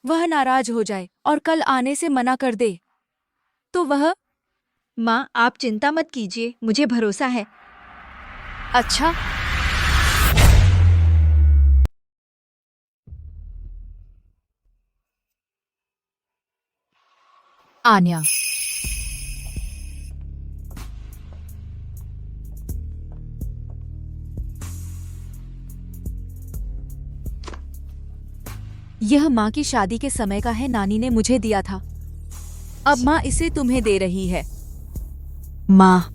वह नाराज हो जाए और कल आने से मना कर दे तो वह।
माँ, आप चिंता मत कीजिए, मुझे भरोसा है।
अच्छा, आन्या, यह माँ की शादी के समय का है। नानी ने मुझे दिया था। अब माँ इसे तुम्हें दे रही है। माँ,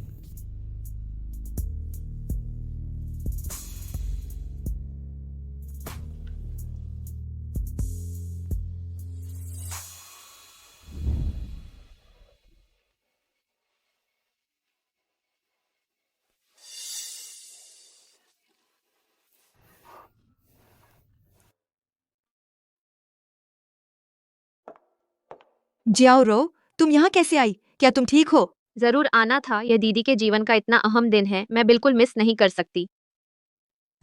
जियाओ रो, तुम यहाँ कैसे आई? क्या तुम ठीक हो?
जरूर आना था। यह दीदी के जीवन का इतना अहम दिन है, मैं बिल्कुल मिस नहीं कर सकती।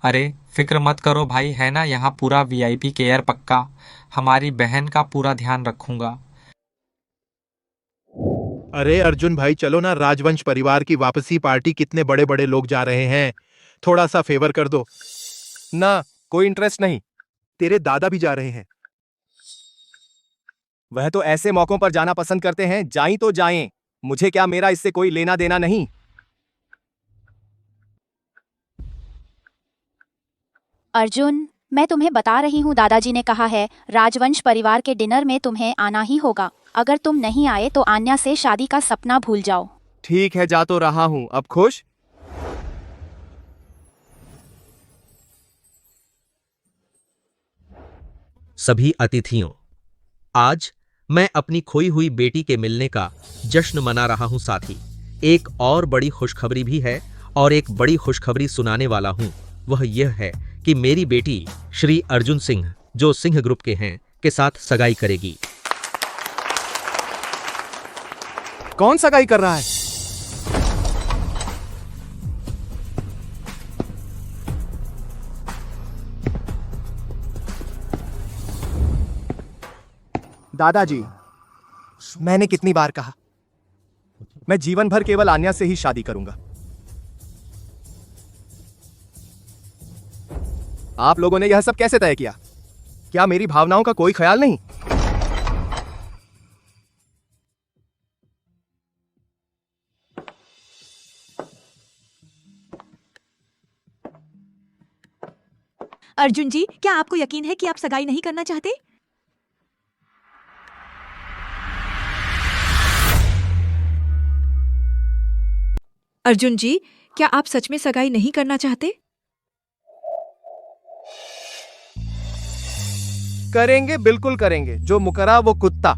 अरे फिक्र मत करो भाई, है ना यहाँ पूरा वीआईपी केयर पक्का। हमारी बहन का पूरा ध्यान रखूंगा।
अरे अर्जुन भाई, चलो ना, राजवंश परिवार की वापसी पार्टी, कितने बड़े बड़े लोग जा रहे हैं। थोड़ा सा फेवर कर दो
ना। कोई इंटरेस्ट नहीं।
तेरे दादा भी जा रहे हैं।
वह तो ऐसे मौकों पर जाना पसंद करते हैं, जाएं तो जाएं। मुझे क्या, मेरा इससे कोई लेना देना नहीं।
अर्जुन, मैं तुम्हें बता रही हूँ, दादाजी ने कहा है राजवंश परिवार के डिनर में तुम्हें आना ही होगा। अगर तुम नहीं आए तो आन्या से शादी का सपना भूल जाओ।
ठीक है, जा तो रहा हूं। अब खुश?
सभी अतिथियों, आज मैं अपनी खोई हुई बेटी के मिलने का जश्न मना रहा हूं। साथ ही एक और बड़ी खुशखबरी भी है और एक बड़ी खुशखबरी सुनाने वाला हूं। वह यह है कि मेरी बेटी श्री अर्जुन सिंह, जो सिंह ग्रुप के हैं, के साथ सगाई करेगी।
कौन सगाई कर रहा है? दादाजी, मैंने कितनी बार कहा, मैं जीवन भर केवल आन्या से ही शादी करूंगा। आप लोगों ने यह सब कैसे तय किया? क्या मेरी भावनाओं का कोई ख्याल नहीं?
अर्जुन जी, क्या आपको यकीन है कि आप सगाई नहीं करना चाहते? अर्जुन जी, क्या आप सच में सगाई नहीं करना चाहते?
करेंगे, बिल्कुल करेंगे। जो मुकरा वो कुत्ता।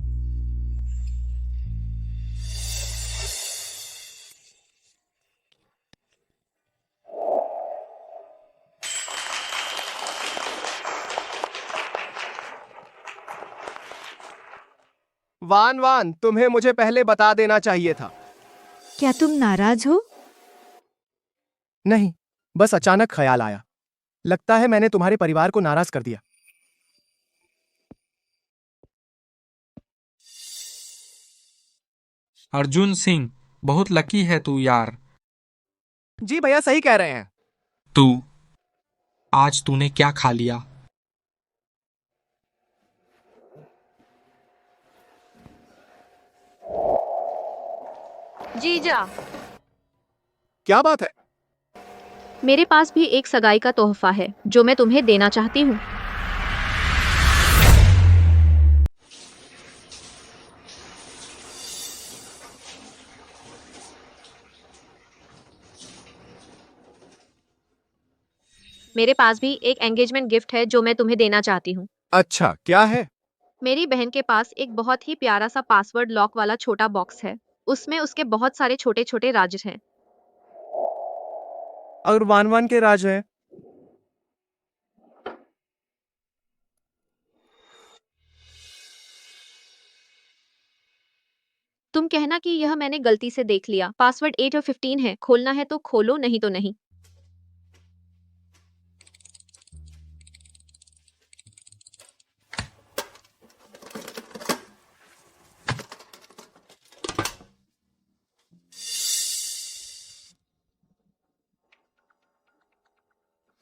वान वान, तुम्हें मुझे पहले बता देना चाहिए था।
क्या तुम नाराज हो?
नहीं, बस अचानक ख्याल आया। लगता है मैंने तुम्हारे परिवार को नाराज कर दिया।
अर्जुन सिंह, बहुत लकी है तू यार।
जी भैया, सही कह रहे हैं।
तू आज तूने क्या खा लिया?
जीजा,
क्या बात है?
मेरे पास भी एक सगाई का तोहफा है जो मैं तुम्हें देना चाहती हूँ। मेरे पास भी एक एंगेजमेंट गिफ्ट है जो मैं तुम्हें देना चाहती हूँ।
अच्छा, क्या है?
मेरी बहन के पास एक बहुत ही प्यारा सा पासवर्ड लॉक वाला छोटा बॉक्स है। उसमें उसके बहुत सारे छोटे छोटे राज हैं।
और वान वान के राज है?
तुम कहना कि यह मैंने गलती से देख लिया। पासवर्ड 8 और 15 है। खोलना है तो खोलो, नहीं तो नहीं।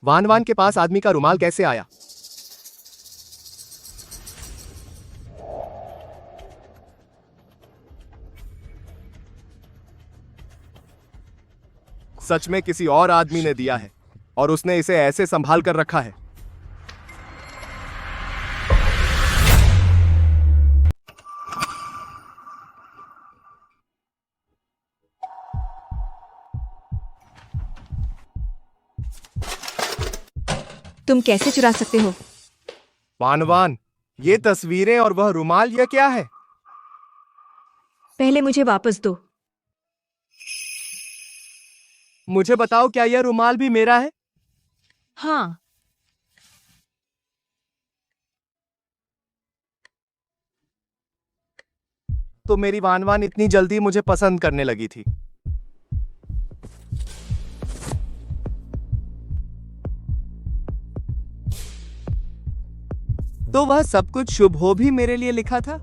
वान वान के पास आदमी का रुमाल कैसे आया? सच में किसी और आदमी ने दिया है और उसने इसे ऐसे संभाल कर रखा है।
तुम कैसे चुरा सकते हो?
वान वान, ये तस्वीरें और वह रुमाल, यह क्या है?
पहले मुझे वापस दो।
मुझे बताओ, क्या यह रुमाल भी मेरा है?
हाँ।
तो मेरी वान वान इतनी जल्दी मुझे पसंद करने लगी थी। तो वह सब कुछ शुभ हो भी मेरे लिए लिखा था?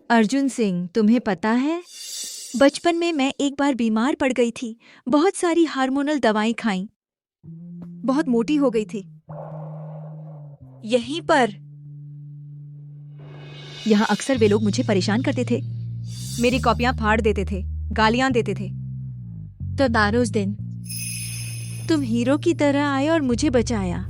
अर्जुन सिंह, तुम्हें पता है बचपन में मैं एक बार बीमार पड़ गई थी। बहुत सारी हार्मोनल दवाएं खाईं। बहुत मोटी हो गई थी। यहीं पर। यहाँ अक्सर वे लोग मुझे परेशान करते थे। मेरी कॉपियां फाड़ देते थे, गालियां देते थे। तो दारोज दिन तुम हीरो की तरह आए और मुझे बचाया।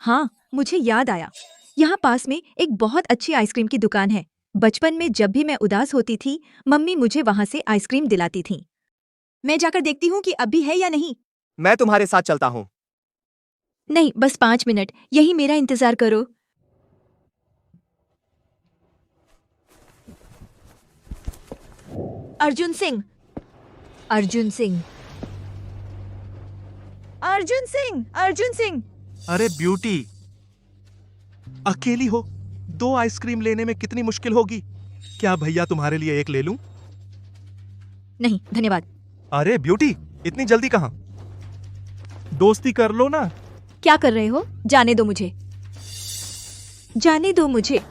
हाँ, मुझे याद आया। यहाँ पास में एक बहुत अच्छी आइसक्रीम की दुकान है। बचपन में जब भी मैं उदास होती थी, मम्मी मुझे वहाँ से आइसक्रीम दिलाती थी। मैं जाकर देखती हूँ कि अब भी है या नहीं।
मैं तुम्हारे साथ चलता हूँ।
नहीं, बस 5 मिनट यही मेरा इंतजार करो। अर्जुन सिंह, अर्जुन सिंह, अर्जुन सिंह, अर्जुन सिंह।
अरे ब्यूटी, अकेली हो? 2 आइसक्रीम लेने में कितनी मुश्किल होगी। क्या भैया तुम्हारे लिए एक ले लूं?
नहीं धन्यवाद।
अरे ब्यूटी, इतनी जल्दी कहाँ? दोस्ती कर लो ना।
क्या कर रहे हो? जाने दो मुझे, जाने दो मुझे।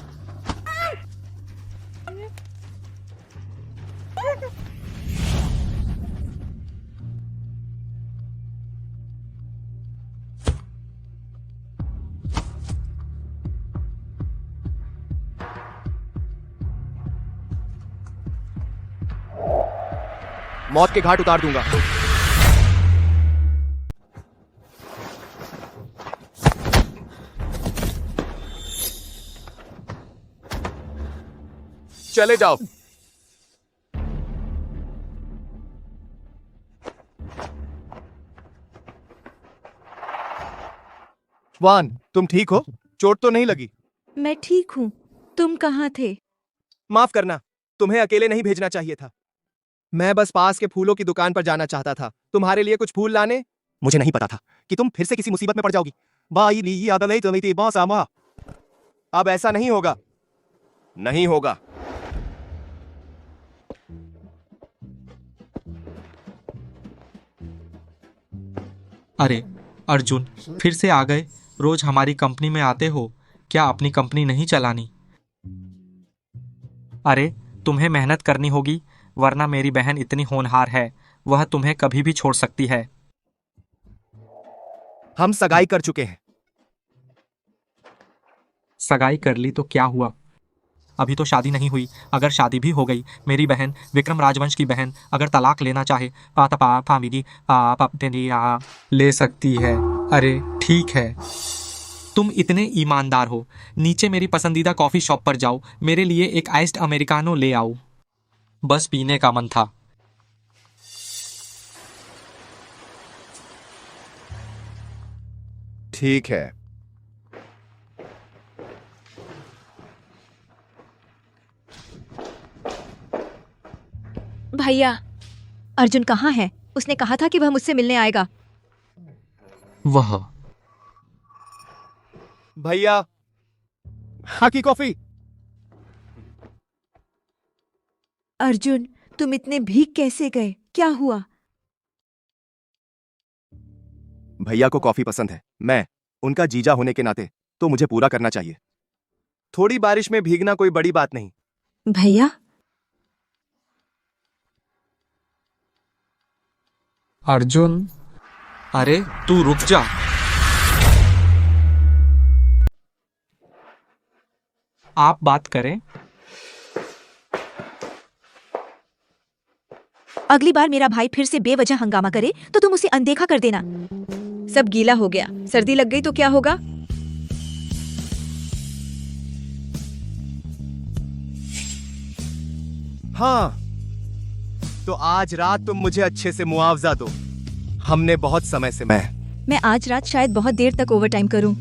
मौत के घाट उतार दूंगा। चले जाओ। स्वान, तुम ठीक हो? चोट तो नहीं लगी?
मैं ठीक हूँ। तुम कहाँ थे?
माफ करना, तुम्हें अकेले नहीं भेजना चाहिए था। मैं बस पास के फूलों की दुकान पर जाना चाहता था, तुम्हारे लिए कुछ फूल लाने। मुझे नहीं पता था कि तुम फिर से किसी मुसीबत में पड़ जाओगी। अब ऐसा नहीं होगा, नहीं होगा।
अरे अर्जुन, फिर से आ गए। रोज हमारी कंपनी में आते हो, क्या अपनी कंपनी नहीं चलानी? अरे तुम्हें मेहनत करनी होगी, वरना मेरी बहन इतनी होनहार है, वह तुम्हें कभी भी छोड़ सकती है।
हम सगाई कर चुके हैं।
सगाई कर ली तो क्या हुआ? अभी तो शादी नहीं हुई। अगर शादी भी हो गई, मेरी बहन विक्रम राजवंश की बहन अगर तलाक लेना चाहे ले सकती है। अरे ठीक है, तुम इतने ईमानदार हो। नीचे मेरी पसंदीदा कॉफी शॉप पर जाओ, मेरे लिए एक आइस्ड अमेरिकानो ले आओ। बस पीने का मन था।
ठीक है।
भैया, अर्जुन कहाँ है? उसने कहा था कि वह मुझसे मिलने आएगा।
वह
भैया, हाँ की कॉफी।
अर्जुन, तुम इतने भीग कैसे गए? क्या हुआ?
भैया को कॉफी पसंद है। मैं उनका जीजा होने के नाते तो मुझे पूरा करना चाहिए। थोड़ी बारिश में भीगना कोई बड़ी बात नहीं।
भैया,
अर्जुन, अरे तू रुक जा। आप बात करें।
अगली बार मेरा भाई फिर से बेवजह हंगामा करे तो तुम उसे अनदेखा कर देना। सब गीला हो गया, सर्दी लग गई तो क्या होगा?
हाँ, तो आज रात तुम मुझे अच्छे से मुआवजा दो। हमने बहुत समय से
मैं आज रात शायद बहुत देर तक ओवरटाइम करूं।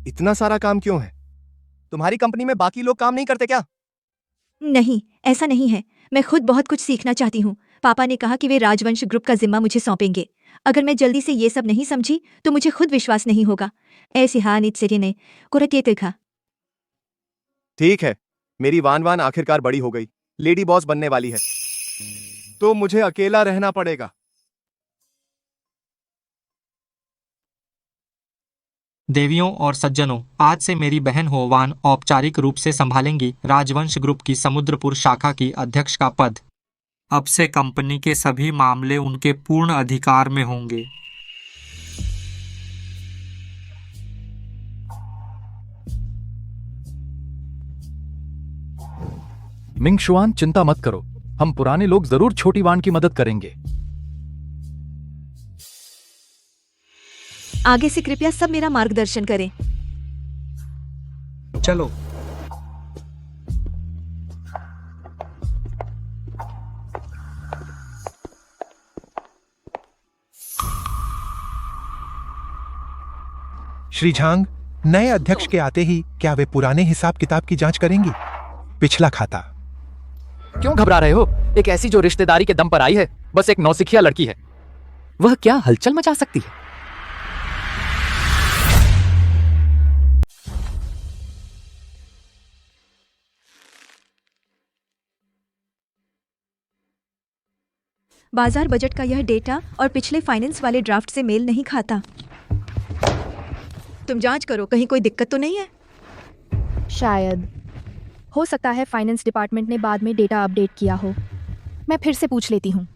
इतना सारा काम क्यों है? तुम्हारी कंपनी में बाकी लोग काम नहीं करते क्या?
नहीं, ऐसा नहीं है। मैं खुद बहुत कुछ सीखना चाहती हूँ। पापा ने कहा कि वे राजवंश ग्रुप का जिम्मा मुझे सौंपेंगे। अगर मैं जल्दी से ये सब नहीं समझी तो मुझे खुद विश्वास नहीं होगा। ऐसी हानित सिटी ने कुरतिये देखा।
ठीक है, मेरी वान आखिरकार बड़ी हो गई, लेडी बॉस बनने वाली है, तो मुझे अकेला रहना पड़ेगा।
देवियों और सज्जनों, आज से मेरी बहन होवान औपचारिक रूप से संभालेंगी राजवंश ग्रुप की समुद्रपुर शाखा की अध्यक्ष का पद। अब से कंपनी के सभी मामले उनके पूर्ण अधिकार में होंगे।
मिंगशुआन, चिंता मत करो, हम पुराने लोग जरूर छोटी वान की मदद करेंगे।
आगे से कृपया सब मेरा मार्गदर्शन करें।
चलो।
श्री झांग, नए अध्यक्ष के आते ही क्या वे पुराने हिसाब किताब की जांच करेंगी? पिछला खाता।
क्यों घबरा रहे हो? एक ऐसी जो रिश्तेदारी के दम पर आई है, बस एक नौसिखिया लड़की है, वह क्या हलचल मचा सकती है?
बाजार बजट का यह डेटा और पिछले फाइनेंस वाले ड्राफ्ट से मेल नहीं खाता। तुम जांच करो, कहीं कोई दिक्कत तो नहीं है।
शायद हो सकता है फाइनेंस डिपार्टमेंट ने बाद में डेटा अपडेट किया हो। मैं फिर से पूछ लेती हूँ।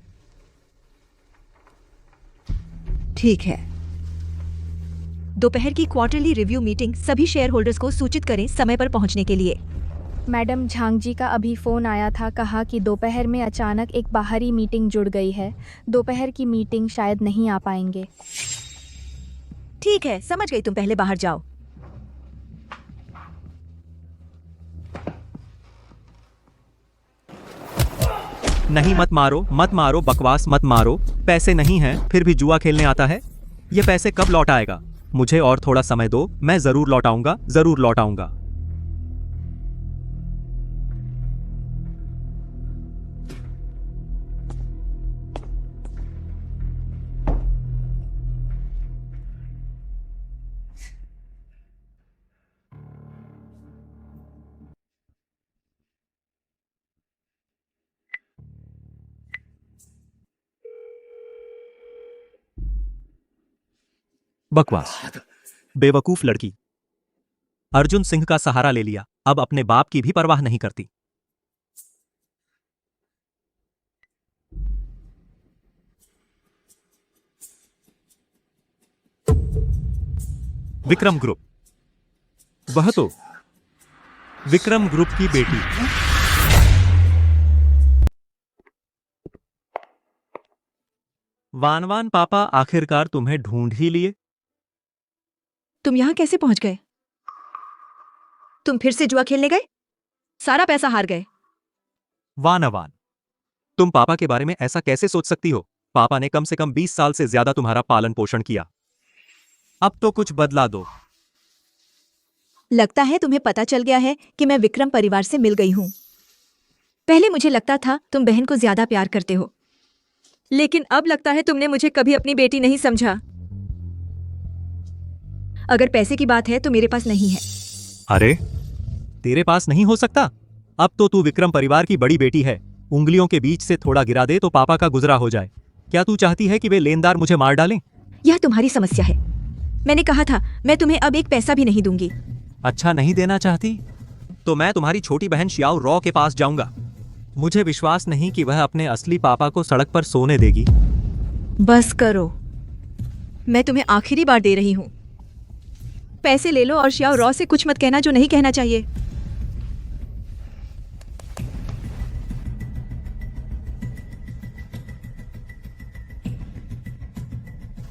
ठीक है। दोपहर की क्वार्टरली रिव्यू मीटिंग सभी शेयर होल्डर्स को सूचित करें समय पर पहुंचने के लिए।
मैडम झांग जी का अभी फ़ोन आया था, कहा कि दोपहर में अचानक एक बाहरी मीटिंग जुड़ गई है। दोपहर की मीटिंग शायद नहीं आ पाएंगे।
ठीक है, समझ गई, तुम पहले बाहर जाओ।
नहीं, मत मारो, बकवास मत मारो। पैसे नहीं हैं, फिर भी जुआ खेलने आता है। ये पैसे कब लौट आएगा? मुझे और थोड़ा समय दो, मैं जरूर लौटाऊंगा। बकवास, बेवकूफ लड़की। अर्जुन सिंह का सहारा ले लिया, अब अपने बाप की भी परवाह नहीं करती। विक्रम ग्रुप, वह तो विक्रम ग्रुप की बेटी। वानवान पापा आखिरकार तुम्हें ढूंढ ही लिए।
तुम यहाँ कैसे पहुंच गए? तुम फिर से जुआ खेलने गए? सारा पैसा हार गए।
वानवान, तुम पापा के बारे में ऐसा कैसे सोच सकती हो? पापा ने कम से कम 20 साल से ज्यादा तुम्हारा पालन पोषण किया। अब तो कुछ बदला दो।
लगता है तुम्हें पता चल गया है कि मैं विक्रम परिवार से मिल गई हूं। पहले मुझे लगता था तुम बहन को ज्यादा प्यार करते हो, लेकिन अब लगता है तुमने मुझे कभी अपनी बेटी नहीं समझा। अगर पैसे की बात है तो मेरे पास नहीं है।
अरे, तेरे पास नहीं हो सकता? अब तो तू विक्रम परिवार की बड़ी बेटी है। उंगलियों के बीच से थोड़ा गिरा दे तो पापा का गुजरा हो जाए। क्या तू चाहती है कि वे लेनदार मुझे मार डालें?
यह तुम्हारी समस्या है। मैंने कहा था मैं तुम्हें अब एक पैसा भी नहीं दूंगी।
अच्छा, नहीं देना चाहती तो मैं तुम्हारी छोटी बहन शियाओ रॉ के पास जाऊंगा। मुझे विश्वास नहीं कि वह अपने असली पापा को सड़क पर सोने देगी।
बस करो, मैं तुम्हें आखिरी बार दे रही हूं। पैसे ले लो और शियाओ रॉ से कुछ मत कहना जो नहीं कहना चाहिए।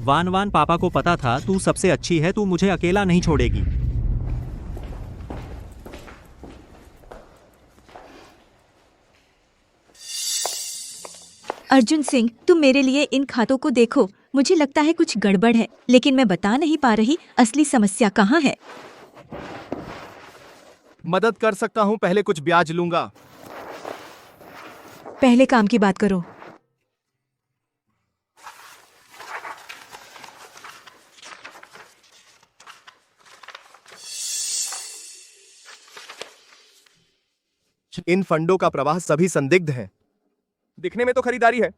वान पापा को पता था तू सबसे अच्छी है, तू मुझे अकेला नहीं छोड़ेगी।
अर्जुन सिंह, तुम मेरे लिए इन खातों को देखो। मुझे लगता है कुछ गड़बड़ है, लेकिन मैं बता नहीं पा रही असली समस्या कहाँ है।
मदद कर सकता हूं, पहले कुछ ब्याज लूंगा।
पहले काम की बात करो।
इन फंडों का प्रवाह सभी संदिग्ध हैं। दिखने में तो खरीदारी है,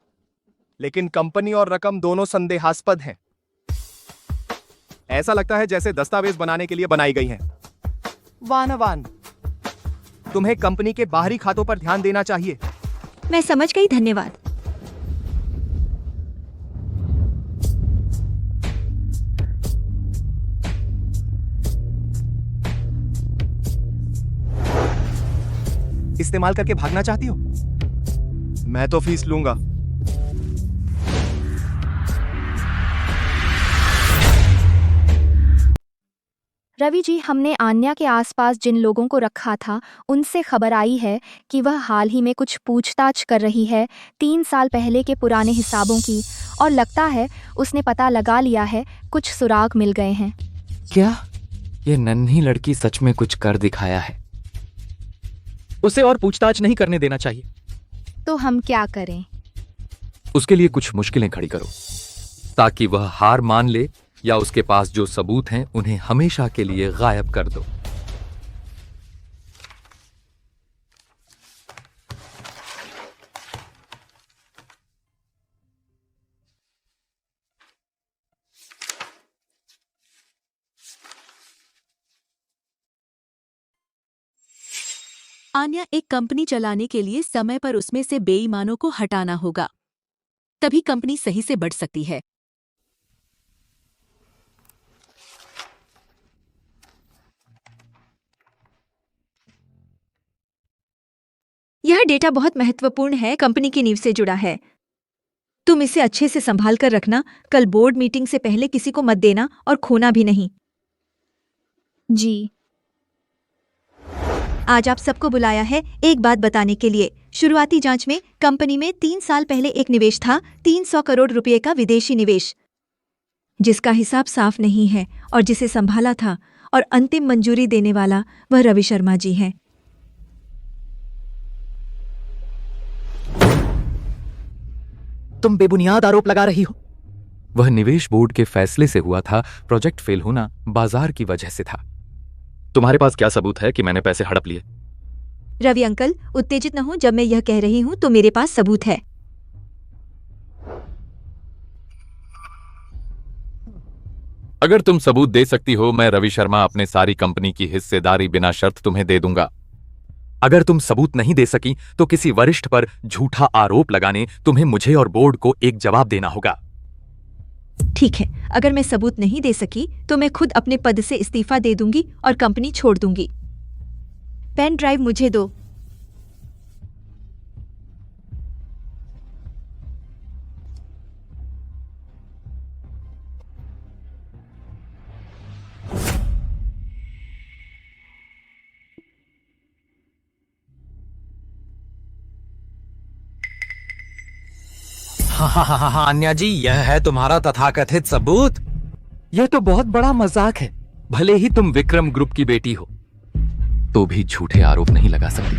लेकिन कंपनी और रकम दोनों संदेहास्पद हैं। ऐसा लगता है जैसे दस्तावेज बनाने के लिए बनाई गई हैं। वान तुम्हें कंपनी के बाहरी खातों पर ध्यान देना चाहिए।
मैं समझ गई, धन्यवाद।
इस्तेमाल करके भागना चाहती हो? मैं तो फीस लूंगा।
रवि जी, हमने आन्या के आसपास जिन लोगों को रखा था उनसे खबर आई है कि वह हाल ही में कुछ पूछताछ कर रही है 3 साल पहले के पुराने हिसाबों की, और लगता है उसने पता लगा लिया है, कुछ सुराग मिल गए हैं।
क्या ये नन्ही लड़की सच में कुछ कर दिखाया है?
उसे और पूछताछ नहीं करने देना चाहिए।
तो हम क्या करें?
उसके लिए कुछ मुश्किलें खड़ी करो ताकि वह हार मान ले, या उसके पास जो सबूत हैं उन्हें हमेशा के लिए गायब कर दो।
आन्या, एक कंपनी चलाने के लिए समय पर उसमें से बेईमानों को हटाना होगा, तभी कंपनी सही से बढ़ सकती है।
यह डेटा बहुत महत्वपूर्ण है, कंपनी की नींव से जुड़ा है। तुम इसे अच्छे से संभाल कर रखना। कल बोर्ड मीटिंग से पहले किसी को मत देना और खोना भी नहीं।
जी।
आज आप सबको बुलाया है एक बात बताने के लिए। शुरुआती जांच में कंपनी में 3 साल पहले एक निवेश था, 300 करोड़ रुपए का विदेशी निवेश, जिसका हिसाब साफ नहीं है और जिसे संभाला था और अंतिम मंजूरी देने वाला वह रवि शर्मा जी हैं।
तुम बेबुनियाद आरोप लगा रही हो। वह निवेश बोर्ड के फैसले से हुआ था, प्रोजेक्ट फेल होना बाजार की वजह से था। तुम्हारे पास क्या सबूत है कि मैंने पैसे हड़प लिए?
रवि अंकल, उत्तेजित न हो। जब मैं यह कह रही हूं तो मेरे पास सबूत है।
अगर तुम सबूत दे सकती हो, मैं रवि शर्मा अपने सारी कंपनी की हिस्सेदारी बिना शर्त तुम्हें दे दूंगा। अगर तुम सबूत नहीं दे सकी तो किसी वरिष्ठ पर झूठा आरोप लगाने तुम्हें मुझे और बोर्ड को एक जवाब देना होगा।
ठीक है, अगर मैं सबूत नहीं दे सकी तो मैं खुद अपने पद से इस्तीफा दे दूंगी और कंपनी छोड़ दूंगी। पेन ड्राइव मुझे दो।
हाँ, अन्या जी, यह है तुम्हारा तथाकथित सबूत। यह तो बहुत बड़ा मजाक है। भले ही तुम विक्रम ग्रुप की बेटी हो, तो भी झूठे आरोप नहीं लगा सकती।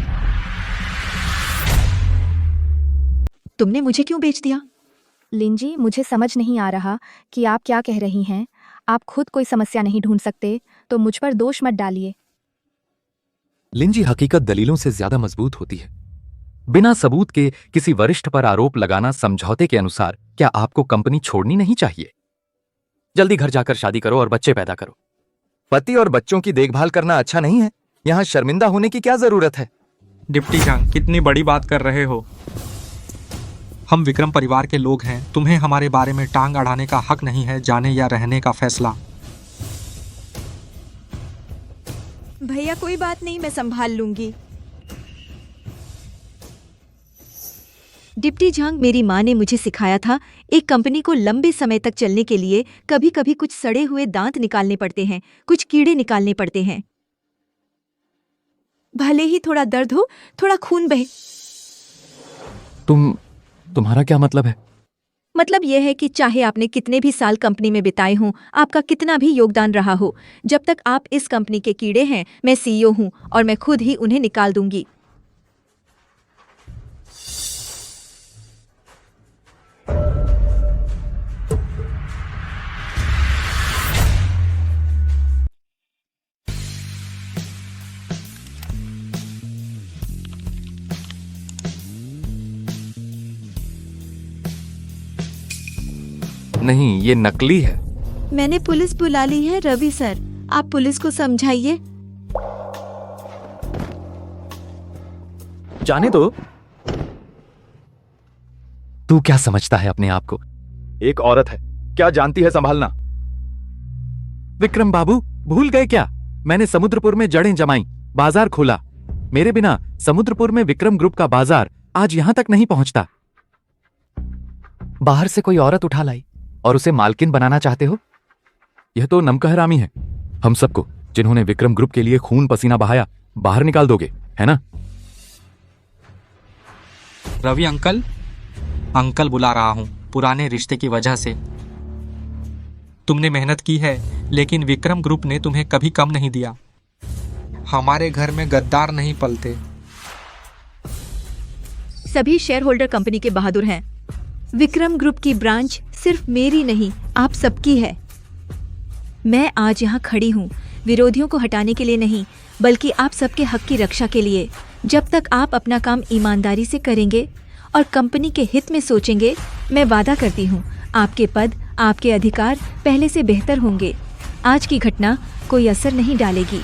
तुमने मुझे क्यों बेच दिया?
लिंजी, मुझे समझ नहीं आ रहा कि आप क्या कह रही हैं। आप खुद कोई समस्या नहीं ढूंढ सकते तो मुझ पर दोष मत डालिए।
लिंजी, हकीकत दलीलों से ज्यादा मजबूत होती है। बिना सबूत के किसी वरिष्ठ पर आरोप लगाना समझौते के अनुसार क्या आपको कंपनी छोड़नी नहीं चाहिए? जल्दी घर जाकर शादी करो और बच्चे पैदा करो। पति और बच्चों की देखभाल करना अच्छा नहीं है। यहां शर्मिंदा होने की क्या जरूरत है?
डिप्टी जान, कितनी बड़ी बात कर रहे हो। हम विक्रम परिवार के लोग हैं, तुम्हें हमारे बारे में टांग अड़ाने का हक नहीं है। जाने या रहने का फैसला।
भैया, कोई बात नहीं, मैं संभाल लूंगी। डिप्टी झांग, मेरी माँ ने मुझे सिखाया था, एक कंपनी को लंबे समय तक चलने के लिए कभी कभी कुछ सड़े हुए दांत निकालने पड़ते हैं, कुछ कीड़े निकालने पड़ते हैं। भले ही थोड़ा दर्द हो, थोड़ा खून बहे।
तुम्हारा क्या मतलब है?
मतलब यह है कि चाहे आपने कितने भी साल कंपनी में बिताए हों, आपका कितना भी योगदान रहा हो, जब तक आप इस कंपनी के कीड़े हैं, मैं सीईओ हूं और मैं खुद ही उन्हें निकाल दूंगी।
नहीं, ये नकली है।
मैंने पुलिस बुला ली है रवि सर, आप पुलिस को समझाइए।
जाने दो। तू क्या समझता है अपने आप को? एक औरत है, क्या जानती है संभालना? विक्रम बाबू, भूल गए क्या? मैंने समुद्रपुर में जड़ें जमाई, बाजार खोला। मेरे बिना समुद्रपुर में विक्रम ग्रुप का बाजार आज यहां तक नहीं पहुंचता। बाहर से कोई औरत उठा लाई और उसे मालकिन बनाना चाहते हो? यह तो नमकहरामी है। हम सबको, जिन्होंने विक्रम ग्रुप के लिए खून पसीना बहाया, बाहर निकाल दोगे, है ना?
रवि अंकल, अंकल बुला रहा हूँ पुराने रिश्ते की वजह से। तुमने मेहनत की है, लेकिन विक्रम ग्रुप ने तुम्हें कभी कम नहीं दिया। हमारे घर में गद्दार नहीं पलते।
सभी शेयर होल्डर कंपनी के बहादुर हैं। विक्रम ग्रुप की ब्रांच सिर्फ मेरी नहीं, आप सबकी है। मैं आज यहाँ खड़ी हूँ विरोधियों को हटाने के लिए नहीं, बल्कि आप सबके हक की रक्षा के लिए। जब तक आप अपना काम ईमानदारी से करेंगे और कंपनी के हित में सोचेंगे, मैं वादा करती हूँ आपके पद, आपके अधिकार पहले से बेहतर होंगे। आज की घटना कोई असर नहीं डालेगी।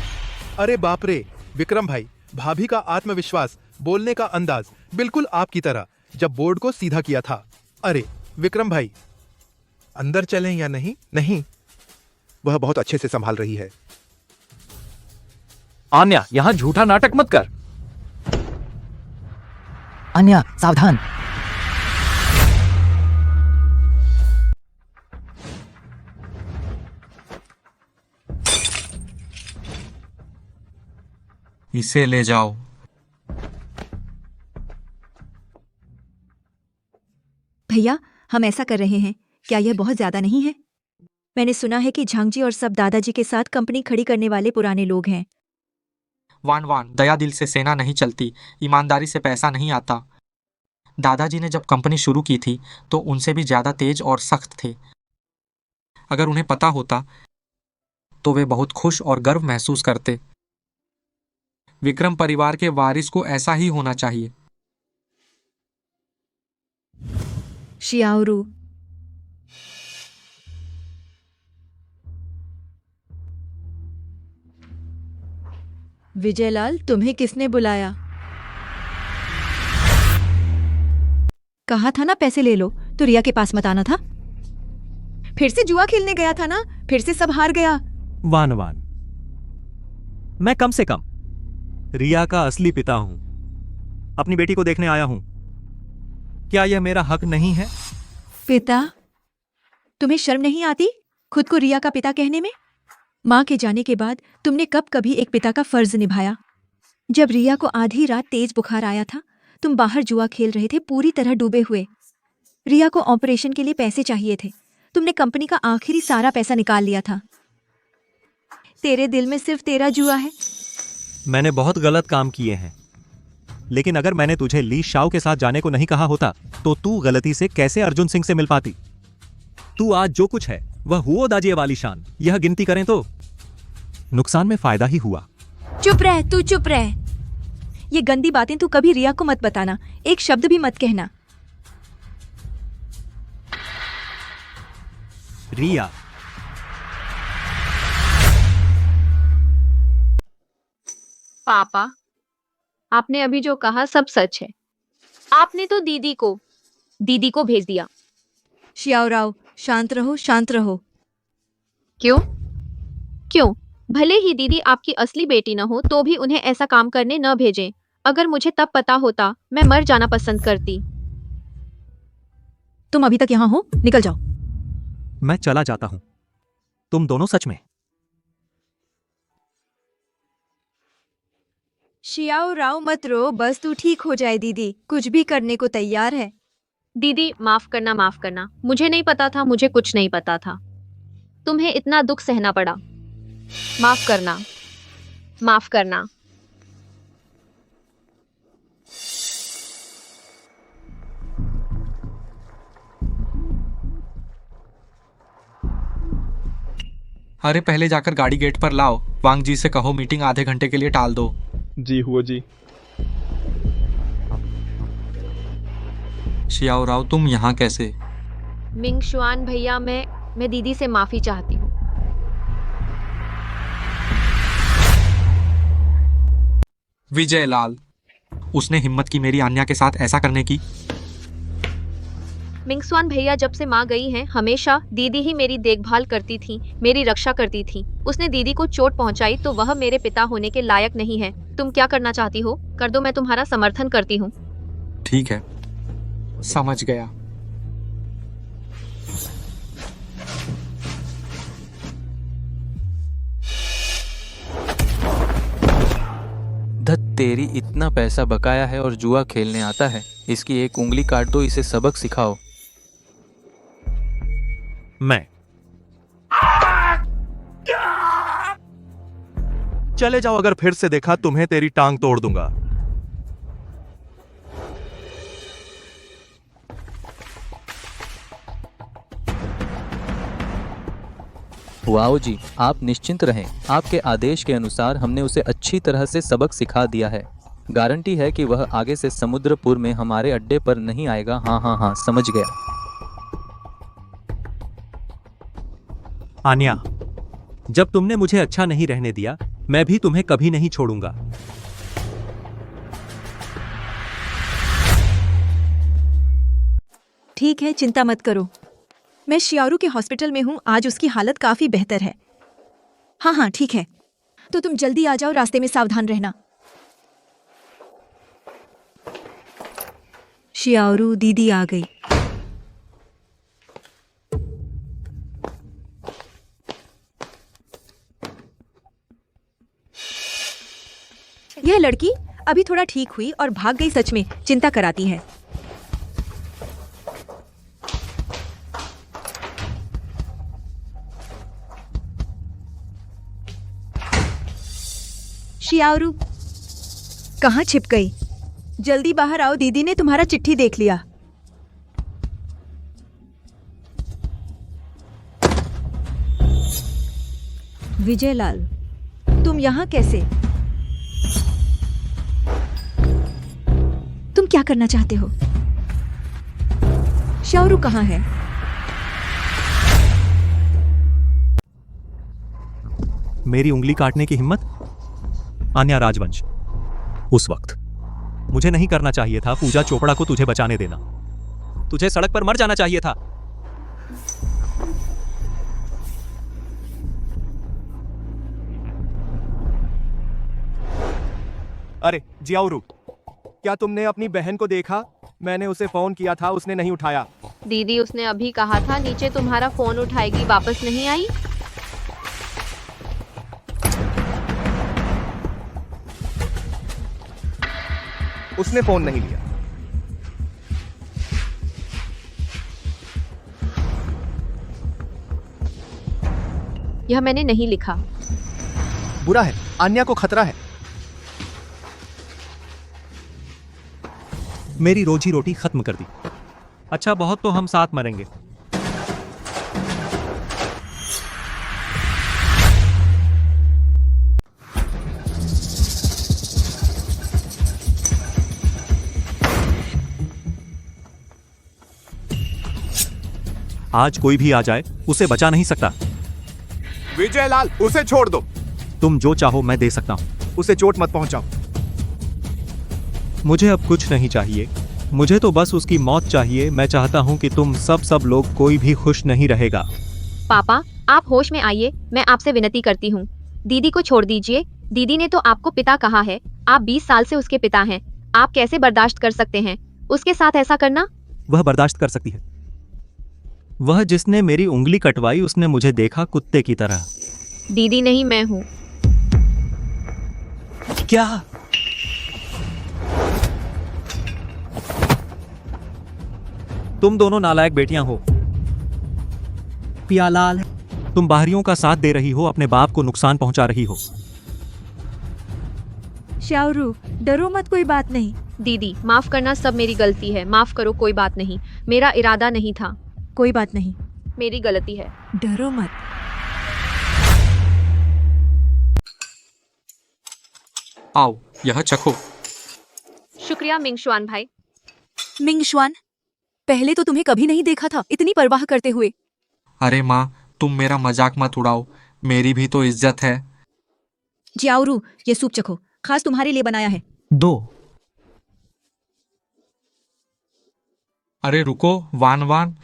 अरे बाप रे, विक्रम भाई, भाभी का आत्मविश्वास, बोलने का अंदाज बिल्कुल आपकी तरह, जब बोर्ड को सीधा किया था। अरे विक्रम भाई, अंदर चलें या नहीं? नहीं, वह बहुत अच्छे से संभाल रही है।
आन्या, यहां झूठा नाटक मत कर। अन्या, सावधान।
इसे ले जाओ।
भैया, हम ऐसा कर रहे हैं, क्या यह बहुत ज्यादा नहीं है? मैंने सुना है कि झांगजी और सब दादाजी के साथ कंपनी खड़ी करने वाले पुराने लोग हैं।
वान, दया दिल से सेना नहीं चलती, ईमानदारी से पैसा नहीं आता। दादाजी ने जब कंपनी शुरू की थी तो उनसे भी ज्यादा तेज और सख्त थे। अगर उन्हें पता होता तो वे बहुत खुश और गर्व महसूस करते। विक्रम परिवार के वारिस को ऐसा ही होना चाहिए।
शियाओरू, विजयलाल, तुम्हें किसने बुलाया? कहा था ना पैसे ले लो, तो रिया के पास मत आना था। फिर से जुआ खेलने गया था ना, फिर से सब हार गया।
वान, मैं कम से कम रिया का असली पिता हूं। अपनी बेटी को देखने आया हूं। क्या यह मेरा हक नहीं है?
पिता? तुम्हें शर्म नहीं आती खुद को रिया का पिता कहने में? माँ के जाने के बाद तुमने कब कभी एक पिता का फर्ज निभाया? जब रिया को आधी रात तेज बुखार आया था, तुम बाहर जुआ खेल रहे थे, पूरी तरह डूबे हुए। रिया को ऑपरेशन के लिए पैसे चाहिए थे, तुमने कंपनी का आखिरी सारा पैसा निकाल लिया था। तेरे दिल में सिर्फ तेरा जुआ है।
मैंने बहुत गलत काम किए हैं, लेकिन अगर मैंने तुझे ली शाओ के साथ जाने को नहीं कहा होता तो तू गलती से कैसे अर्जुन सिंह से मिल पाती? तू आज जो कुछ है वह हुओ दाजिए वाली शान। यह गिनती करें तो नुकसान में फायदा ही हुआ।
चुप रह, तू चुप रह। ये गंदी बातें तू कभी रिया को मत बताना, एक शब्द भी मत कहना।
रिया,
पापा, आपने अभी जो कहा सब सच है। आपने तो दीदी को भेज दिया।
शियाओराव, शांत रहो, शांत रहो।
क्यों? भले ही दीदी आपकी असली बेटी न हो तो भी उन्हें ऐसा काम करने न भेजें। अगर मुझे तब पता होता, मैं मर जाना पसंद करती।
तुम अभी तक यहाँ हो, निकल जाओ।
मैं चला जाता हूं। तुम दोनों सच में।
शियाओराव मत रो, बस तू ठीक हो जाए। दीदी कुछ भी करने को तैयार है।
दीदी माफ करना, मुझे नहीं पता था, मुझे कुछ नहीं पता था। तुम्हें इतना दुख सहना पड़ा। माफ करना।
अरे पहले जाकर गाड़ी गेट पर लाओ। वांग जी से कहो मीटिंग आधे घंटे के लिए टाल दो।
जी हुआ जी।
शियाओराव, तुम यहाँ कैसे?
मिंग शुआन भैया, मैं दीदी से माफी चाहती हूँ।
विजय लाल, उसने हिम्मत की मेरी आन्या के साथ ऐसा करने की।
मिंगस्वान भैया जब से माँ गई हैं, हमेशा दीदी ही मेरी देखभाल करती थी, मेरी रक्षा करती थी। उसने दीदी को चोट पहुंचाई तो वह मेरे पिता होने के लायक नहीं है। तुम क्या करना चाहती हो कर दो, मैं तुम्हारा समर्थन करती हूँ।
ठीक है, समझ गया।
धत तेरी, इतना पैसा बकाया है और जुआ खेलने आता है। इसकी एक उंगली काट दो, इसे सबक सिखाओ।
मैं चले जाओ, अगर फिर से देखा तुम्हें तेरी टांग तोड़ दूंगा।
वाओ जी, आप निश्चिंत रहें। आपके आदेश के अनुसार हमने उसे अच्छी तरह से सबक सिखा दिया है। गारंटी है कि वह आगे से समुद्रपुर में हमारे अड्डे पर नहीं आएगा। हाँ हाँ हाँ, समझ गया।
आन्या, जब तुमने मुझे अच्छा नहीं रहने दिया, मैं भी तुम्हें कभी नहीं छोड़ूंगा।
ठीक है, चिंता मत करो। मैं शियारू के हॉस्पिटल में हूँ, आज उसकी हालत काफी बेहतर है। हाँ हाँ ठीक है, तो तुम जल्दी आ जाओ, रास्ते में सावधान रहना। शियारू, दीदी आ गई। यह लड़की अभी थोड़ा ठीक हुई और भाग गई। सच में चिंता कराती है। शियारू कहाँ छिप गई? जल्दी बाहर आओ, दीदी ने तुम्हारा चिट्ठी देख लिया। विजय लाल, तुम यहाँ कैसे? तुम क्या करना चाहते हो? शियारू कहाँ है?
मेरी उंगली काटने की हिम्मत? आन्या राजवंश, उस वक्त मुझे नहीं करना चाहिए था पूजा चोपड़ा को तुझे बचाने देना। तुझे सड़क पर मर जाना चाहिए था।
अरे जियाउरू, क्या तुमने अपनी बहन को देखा? मैंने उसे फोन किया था, उसने नहीं उठाया।
दीदी, उसने अभी कहा था नीचे तुम्हारा फोन उठाएगी, वापस नहीं आई।
उसने फोन नहीं लिया।
यह मैंने नहीं लिखा।
बुरा है, आन्या को खतरा है।
मेरी रोजी रोटी खत्म कर दी। अच्छा, बहुत तो हम साथ मरेंगे। आज कोई भी आ जाए, उसे बचा नहीं सकता।
विजय लाल, उसे छोड़ दो।
तुम जो चाहो मैं दे सकता हूं।
उसे चोट मत पहुंचाओ।
मुझे अब कुछ नहीं चाहिए, मुझे तो बस उसकी मौत चाहिए। मैं चाहता हूं कि तुम सब लोग, कोई भी खुश नहीं रहेगा।
पापा, आप होश में आइए, मैं आपसे विनती करती हूँ। दीदी को छोड़ दीजिए। दीदी ने तो आपको पिता कहा है, आप 20 साल से उसके पिता हैं। आप कैसे बर्दाश्त कर सकते हैं उसके साथ ऐसा करना?
वह बर्दाश्त कर सकती है। वह जिसने मेरी उंगली कटवाई, उसने मुझे देखा कुत्ते की तरह।
दीदी नहीं, मैं हूँ।
क्या? तुम दोनों नालायक बेटियां हो। पियालाल, तुम बाहरियों का साथ दे रही हो, अपने बाप को नुकसान पहुंचा रही हो।
शियारू, डरो मत, कोई बात नहीं।
दीदी, माफ करना, सब मेरी गलती है। माफ करो, कोई बात नहीं। मेरा इरादा नहीं था।
कोई बात नहीं,
मेरी गलती है।
डरो मत।
आओ, यह चखो।
शुक्रिया मिंगशुआन भाई।
मिंगशुआन, पहले तो तुम्हें कभी नहीं देखा था इतनी परवाह करते हुए।
अरे माँ, तुम मेरा मजाक मत उड़ाओ, मेरी भी तो इज्जत है।
जियाउरू, ये सूप चखो,
खास तुम्हारे लिए बनाया है।
2। अरे रुको, वान वान,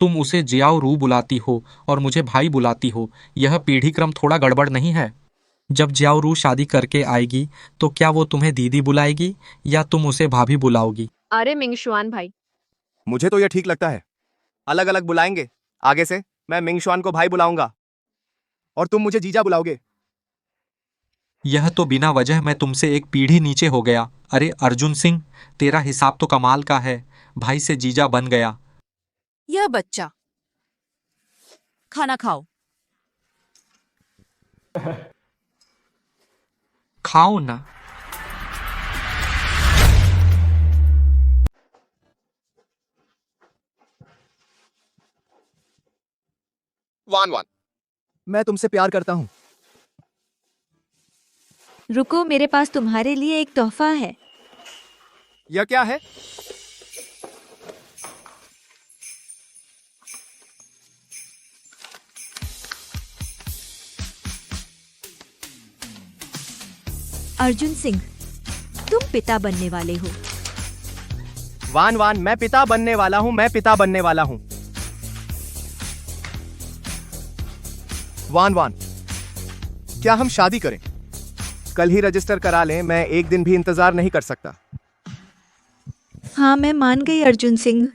तुम उसे जियाओ रू बुलाती हो और मुझे भाई बुलाती हो। यह पीढ़ी क्रम थोड़ा गड़बड़ नहीं है? जब जियाओ रू शादी करके आएगी तो क्या वो तुम्हें दीदी बुलाएगी या तुम उसे भाभी बुलाओगी?
अरे मिंगशुआन भाई,
मुझे तो यह ठीक लगता है। अलग अलग बुलाएंगे। आगे से मैं मिंगशुआन को भाई बुलाऊंगा और तुम मुझे जीजा बुलाओगे।
यह तो बिना वजह मैं तुमसे एक पीढ़ी नीचे हो गया। अरे अर्जुन सिंह, तेरा हिसाब तो कमाल का है, भाई से जीजा बन गया।
यह बच्चा, खाना खाओ।
खाओ ना।
वान वान, मैं तुमसे प्यार करता हूं।
रुको, मेरे पास तुम्हारे लिए एक तोहफा है।
यह क्या है?
अर्जुन सिंह, तुम पिता बनने वाले हो।
वान वान, मैं पिता बनने वाला हूं, मैं पिता बनने वाला हूं। वान वान, क्या हम शादी करें? कल ही रजिस्टर करा लें, मैं एक दिन भी इंतजार नहीं कर सकता।
हाँ, मैं मान गई अर्जुन सिंह।